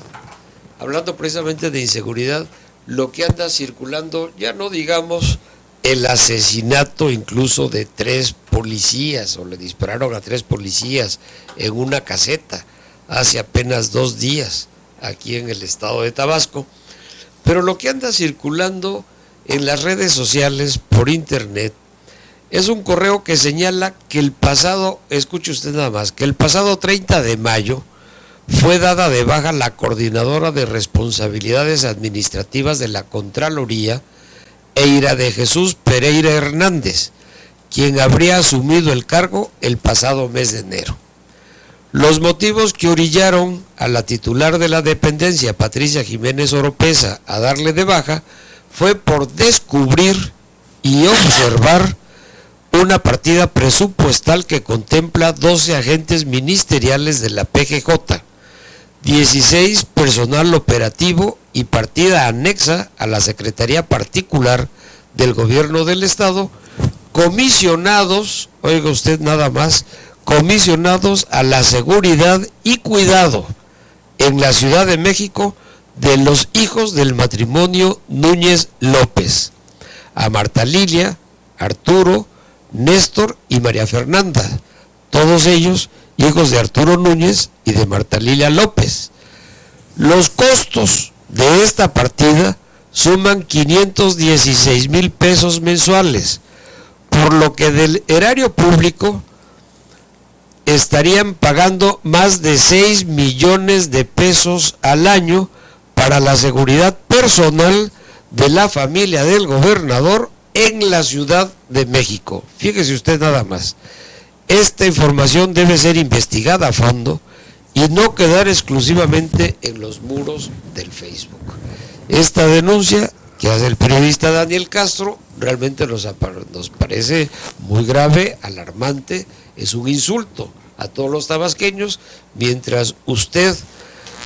lo que anda circulando, ya no digamos el asesinato incluso de 3 policías, o le dispararon a 3 policías en una caseta hace apenas 2 días aquí en el estado de Tabasco, pero lo que anda circulando en las redes sociales por internet es un correo que señala que el pasado, escuche usted nada más, que el pasado 30 de mayo fue dada de baja la coordinadora de responsabilidades administrativas de la Contraloría, Eira de Jesús Pereira Hernández, quien habría asumido el cargo el pasado mes de enero. Los motivos que orillaron a la titular de la dependencia, Patricia Jiménez Oropesa, a darle de baja fue por descubrir y observar una partida presupuestal que contempla 12 agentes ministeriales de la PGJ, 16 personal operativo y partida anexa a la Secretaría Particular del Gobierno del Estado, comisionados, oiga usted nada más, comisionados a la seguridad y cuidado en la Ciudad de México de los hijos del matrimonio Núñez López, a Marta Lilia, Arturo, Néstor y María Fernanda, todos ellos hijos de Arturo Núñez y de Marta Lilia López. Los costos de esta partida suman 516,000 pesos mensuales, por lo que del erario público estarían pagando más de 6 millones de pesos al año para la seguridad personal de la familia del gobernador en la Ciudad de México. Fíjese usted nada más. Esta información debe ser investigada a fondo y no quedar exclusivamente en los muros del Facebook. Esta denuncia que hace el periodista Daniel Castro realmente nos parece muy grave, alarmante, es un insulto a todos los tabasqueños, mientras usted,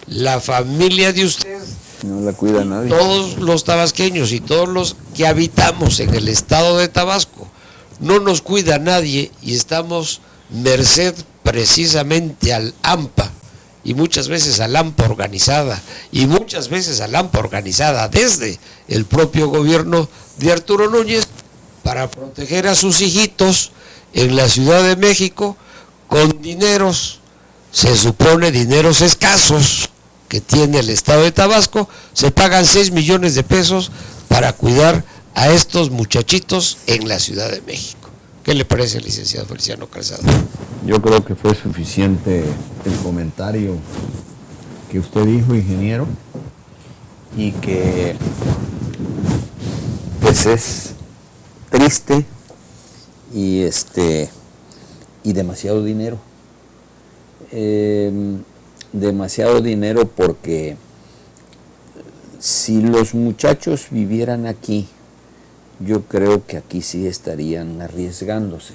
la familia de usted, no la cuida nadie. todos los tabasqueños y todos los que habitamos en el estado de Tabasco, no nos cuida nadie y estamos merced precisamente al AMPA, y muchas veces al AMPA organizada, y muchas veces al AMPA organizada desde el propio gobierno de Arturo Núñez, para proteger a sus hijitos en la Ciudad de México con dineros, se supone dineros escasos que tiene el estado de Tabasco. Se pagan 6 millones de pesos para cuidar a estos muchachitos en la Ciudad de México. ¿Qué le parece, licenciado Feliciano Calzado? Yo creo que fue suficiente el comentario que usted dijo, ingeniero, Y que pues es triste y y demasiado dinero. Demasiado dinero, porque si los muchachos vivieran aquí, yo creo que aquí sí estarían arriesgándose.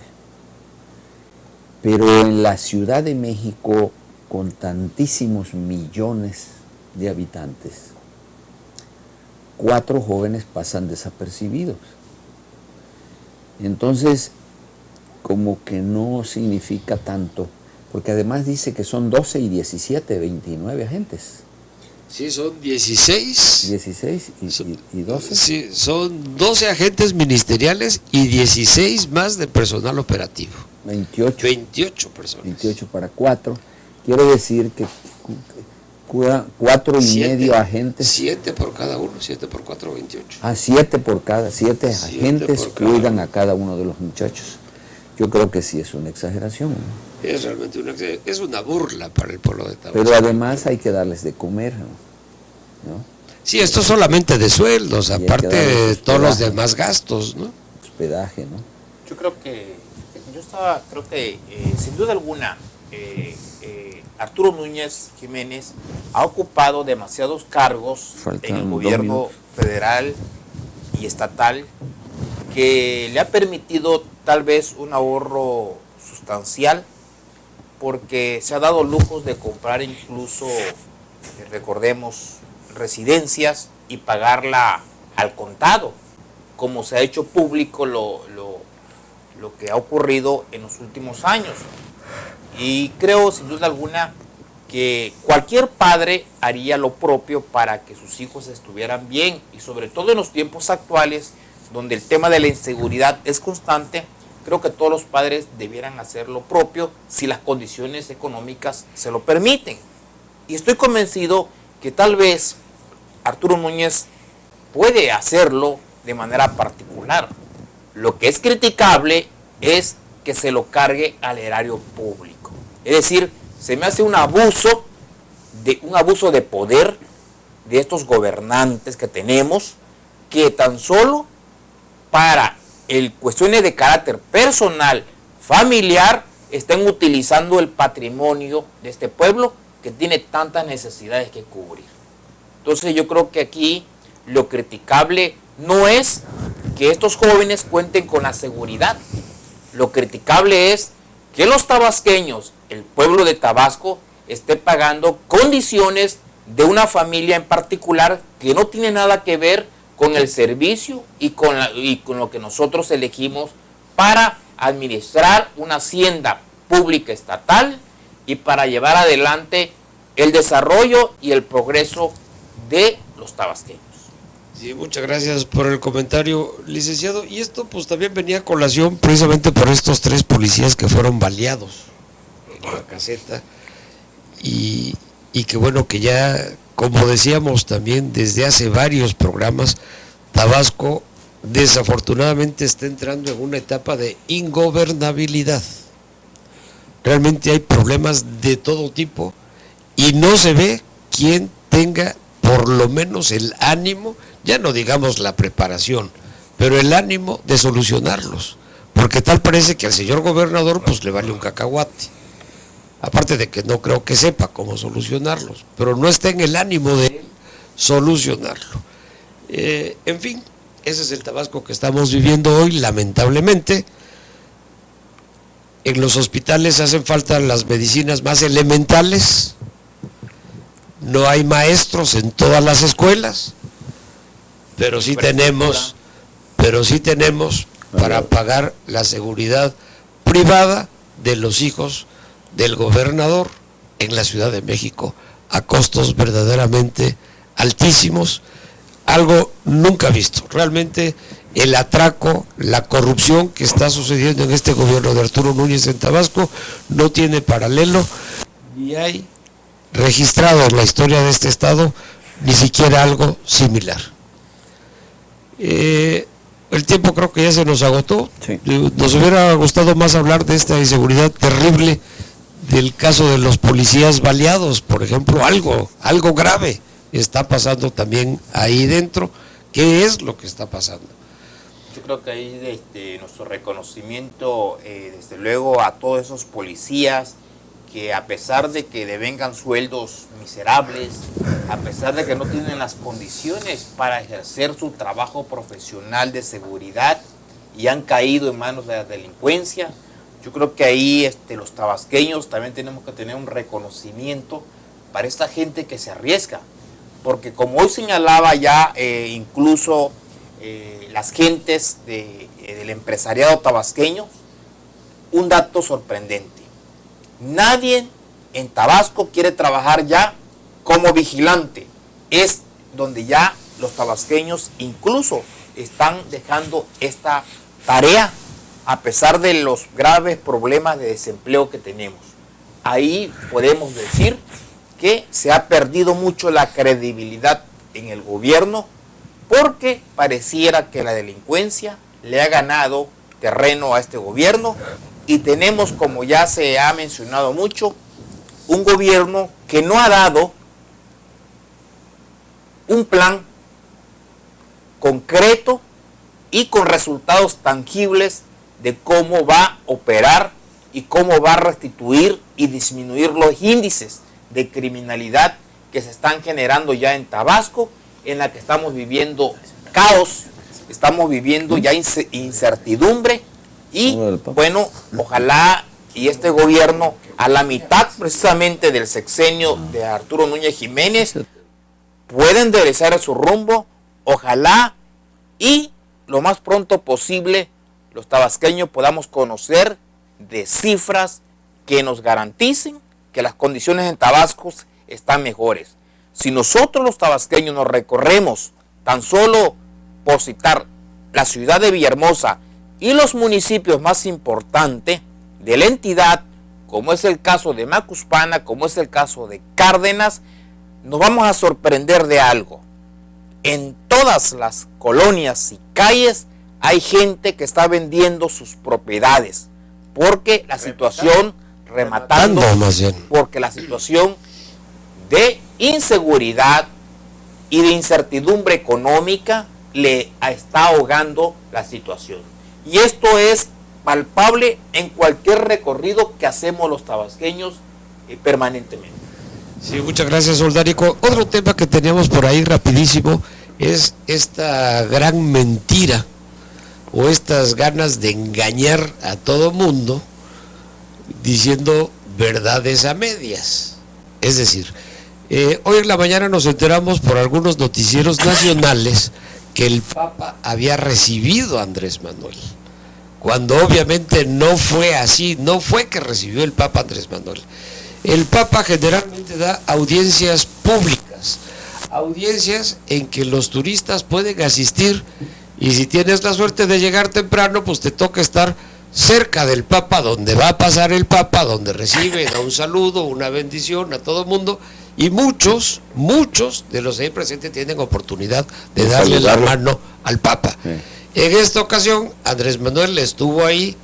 Pero en la Ciudad de México, con tantísimos millones de habitantes, 4 jóvenes pasan desapercibidos. Entonces, como que no significa tanto, porque además dice que son 12 y 17, 29 agentes. Sí, son 16. 16 y 12. Sí, son 12 agentes ministeriales y 16 más de personal operativo. 28. 28 personas. 28 para 4. Quiero decir que 4 y medio agentes. 7 por cada uno, 7 por 4, 28. 7 por cada, 7 7 agentes por cada cuidan uno. a cada uno de los muchachos. Yo creo que sí es una exageración, ¿no? Es realmente una burla para el pueblo de Tabasco. Pero además hay que darles de comer, ¿no? Sí, esto solamente de sueldos, Y hay que aparte darles de todos los hospedaje. demás gastos, ¿no? Hospedaje, ¿no? Yo creo que, sin duda alguna, Arturo Núñez Jiménez ha ocupado demasiados cargos Faltan en el 2 gobierno minutos. federal y estatal que le ha permitido tal vez un ahorro sustancial, porque se ha dado lujos de comprar incluso, recordemos, residencias y pagarla al contado, como se ha hecho público lo que ha ocurrido en los últimos años. Y creo, sin duda alguna, que cualquier padre haría lo propio para que sus hijos estuvieran bien, y sobre todo en los tiempos actuales, donde el tema de la inseguridad es constante. Creo que todos los padres debieran hacer lo propio si las condiciones económicas se lo permiten. Y estoy convencido que tal vez Arturo Núñez puede hacerlo de manera particular. Lo que es criticable es que se lo cargue al erario público. Es decir, se me hace un abuso de poder de estos gobernantes que tenemos, que tan solo para cuestiones de carácter personal, familiar, estén utilizando el patrimonio de este pueblo que tiene tantas necesidades que cubrir. Entonces yo creo que aquí lo criticable no es que estos jóvenes cuenten con la seguridad. Lo criticable es que los tabasqueños, el pueblo de Tabasco, esté pagando condiciones de una familia en particular que no tiene nada que ver con el servicio y con lo que nosotros elegimos para administrar una hacienda pública estatal y para llevar adelante el desarrollo y el progreso de los tabasqueños. Sí, muchas gracias por el comentario, licenciado. Y esto pues también venía a colación precisamente por estos 3 policías que fueron baleados en la caseta, y que bueno, que ya, como decíamos también desde hace varios programas, Tabasco desafortunadamente está entrando en una etapa de ingobernabilidad. Realmente hay problemas de todo tipo y no se ve quien tenga por lo menos el ánimo, ya no digamos la preparación, pero el ánimo de solucionarlos, porque tal parece que al señor gobernador pues le vale un cacahuate, aparte de que no creo que sepa cómo solucionarlos, pero no está en el ánimo de solucionarlo. En fin, ese es el Tabasco que estamos viviendo hoy, lamentablemente. En los hospitales hacen falta las medicinas más elementales. No hay maestros en todas las escuelas, pero sí tenemos para pagar la seguridad privada de los hijos del gobernador en la Ciudad de México a costos verdaderamente altísimos, algo nunca visto. Realmente el atraco, la corrupción que está sucediendo en este gobierno de Arturo Núñez en Tabasco no tiene paralelo, ni hay registrado en la historia de este estado ni siquiera algo similar. El tiempo creo que ya se nos agotó. Sí. Nos hubiera gustado más hablar de esta inseguridad terrible, del caso de los policías baleados, por ejemplo. Algo grave está pasando también ahí dentro. ¿Qué es lo que está pasando? Yo creo que ahí nuestro reconocimiento, desde luego, a todos esos policías que, a pesar de que devengan sueldos miserables, a pesar de que no tienen las condiciones para ejercer su trabajo profesional de seguridad y han caído en manos de la delincuencia, yo creo que ahí los tabasqueños también tenemos que tener un reconocimiento para esta gente que se arriesga, porque como hoy señalaba ya incluso las gentes del empresariado tabasqueño, un dato sorprendente: nadie en Tabasco quiere trabajar ya como vigilante. Es donde ya los tabasqueños incluso están dejando esta tarea a pesar de los graves problemas de desempleo que tenemos. Ahí podemos decir que se ha perdido mucho la credibilidad en el gobierno, porque pareciera que la delincuencia le ha ganado terreno a este gobierno, y tenemos, como ya se ha mencionado mucho, un gobierno que no ha dado un plan concreto y con resultados tangibles de cómo va a operar y cómo va a restituir y disminuir los índices de criminalidad que se están generando ya en Tabasco, en la que estamos viviendo caos, estamos viviendo ya incertidumbre, y bueno, ojalá y este gobierno a la mitad precisamente del sexenio de Arturo Núñez Jiménez, puede enderezar su rumbo, ojalá, y lo más pronto posible los tabasqueños podamos conocer de cifras que nos garanticen que las condiciones en Tabasco están mejores. Si nosotros los tabasqueños nos recorremos tan solo por citar la ciudad de Villahermosa y los municipios más importantes de la entidad, como es el caso de Macuspana, como es el caso de Cárdenas, nos vamos a sorprender de algo. En todas las colonias y calles hay gente que está vendiendo sus propiedades, porque la situación, rematando, porque la situación de inseguridad y de incertidumbre económica le está ahogando la situación. Y esto es palpable en cualquier recorrido que hacemos los tabasqueños permanentemente. Sí, muchas gracias, Soldarico. Otro tema que teníamos por ahí rapidísimo es esta gran mentira o estas ganas de engañar a todo mundo diciendo verdades a medias. Es decir, hoy en la mañana nos enteramos por algunos noticieros nacionales que el Papa había recibido a Andrés Manuel, cuando obviamente no fue así, no fue que recibió el Papa Andrés Manuel. El Papa generalmente da audiencias públicas, audiencias en que los turistas pueden asistir, y si tienes la suerte de llegar temprano, pues te toca estar cerca del Papa, donde va a pasar el Papa, donde recibe, da un saludo, una bendición a todo el mundo, y muchos de los ahí presentes tienen oportunidad de darle la mano al Papa. Sí. En esta ocasión, Andrés Manuel estuvo ahí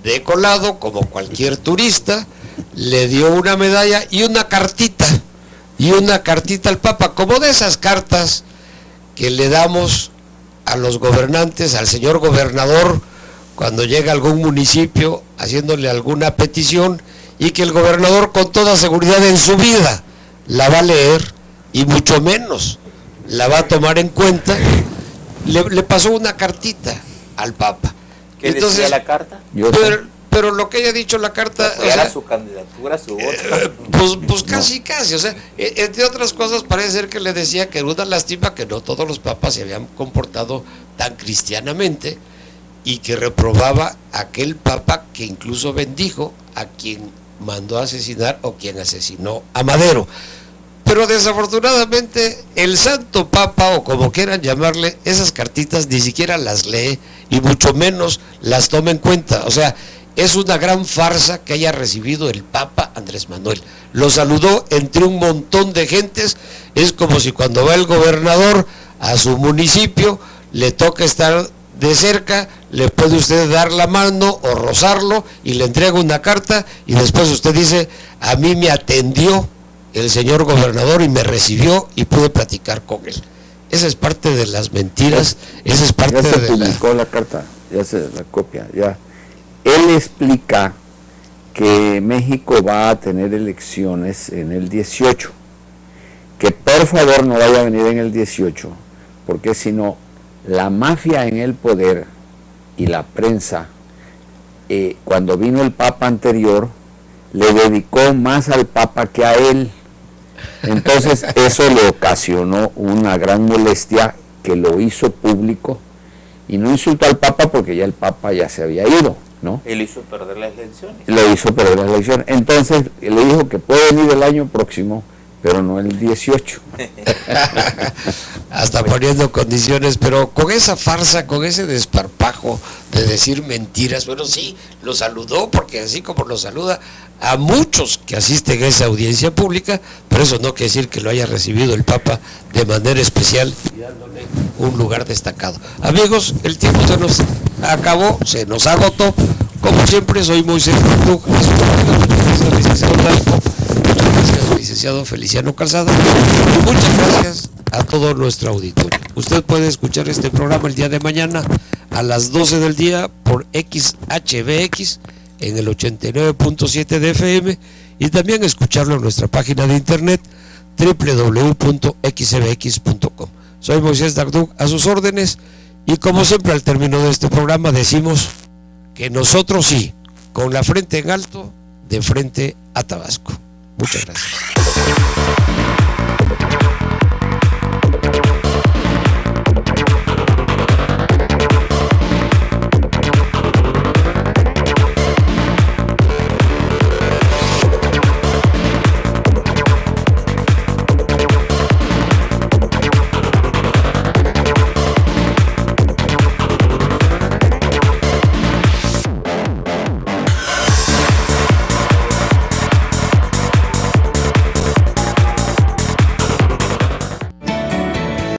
de colado, como cualquier turista, le dio una medalla y una cartita al Papa, como de esas cartas que le damos a los gobernantes, al señor gobernador, cuando llega a algún municipio haciéndole alguna petición, y que el gobernador con toda seguridad en su vida la va a leer y mucho menos la va a tomar en cuenta. Le pasó una cartita al Papa. ¿Qué decía la carta? Pero lo que haya dicho la carta, o sea, su candidatura, su voto. Pues casi, o sea, entre otras cosas parece ser que le decía que era una lástima que no todos los papas se habían comportado tan cristianamente, y que reprobaba a aquel Papa que incluso bendijo a quien mandó a asesinar o quien asesinó a Madero. Pero desafortunadamente el Santo Papa, o como quieran llamarle, esas cartitas ni siquiera las lee y mucho menos las toma en cuenta. O sea, es una gran farsa que haya recibido el Papa Andrés Manuel. Lo saludó entre un montón de gentes. Es como si cuando va el gobernador a su municipio, le toca estar de cerca, le puede usted dar la mano o rozarlo y le entrega una carta, y después usted dice: a mí me atendió el señor gobernador y me recibió y pude platicar con él. Esa es parte de las mentiras, esa es parte ya se de publicó la carta, ya se la copia, ya. Él explica que México va a tener elecciones en el 18, que por favor no vaya a venir en el 18, porque si no, la mafia en el poder y la prensa, cuando vino el Papa anterior, le dedicó más al Papa que a él. Entonces eso le ocasionó una gran molestia, que lo hizo público, y no insultó al Papa porque ya el Papa ya se había ido, ¿no? Él hizo perder las elecciones. Lo hizo perder las elecciones. Entonces le dijo que puede venir el año próximo, pero no el 18. Hasta poniendo condiciones, pero con esa farsa, con ese desparpajo de decir mentiras. Bueno, sí, lo saludó, porque así como lo saluda a muchos que asisten a esa audiencia pública, pero eso no quiere decir que lo haya recibido el Papa de manera especial y dándole un lugar destacado. Amigos, el tiempo se nos acabó, se nos agotó. Como siempre, soy Moisés Dagdug, licenciado Feliciano Calzada, y muchas gracias a todo nuestro auditorio. Usted puede escuchar este programa el día de mañana a las 12 del día por XHBX en el 89.7 de FM, y también escucharlo en nuestra página de internet www.xbx.com. Soy Moisés Dagdug, a sus órdenes, y como siempre al término de este programa decimos que nosotros sí, con la frente en alto, de frente a Tabasco. Muchas gracias.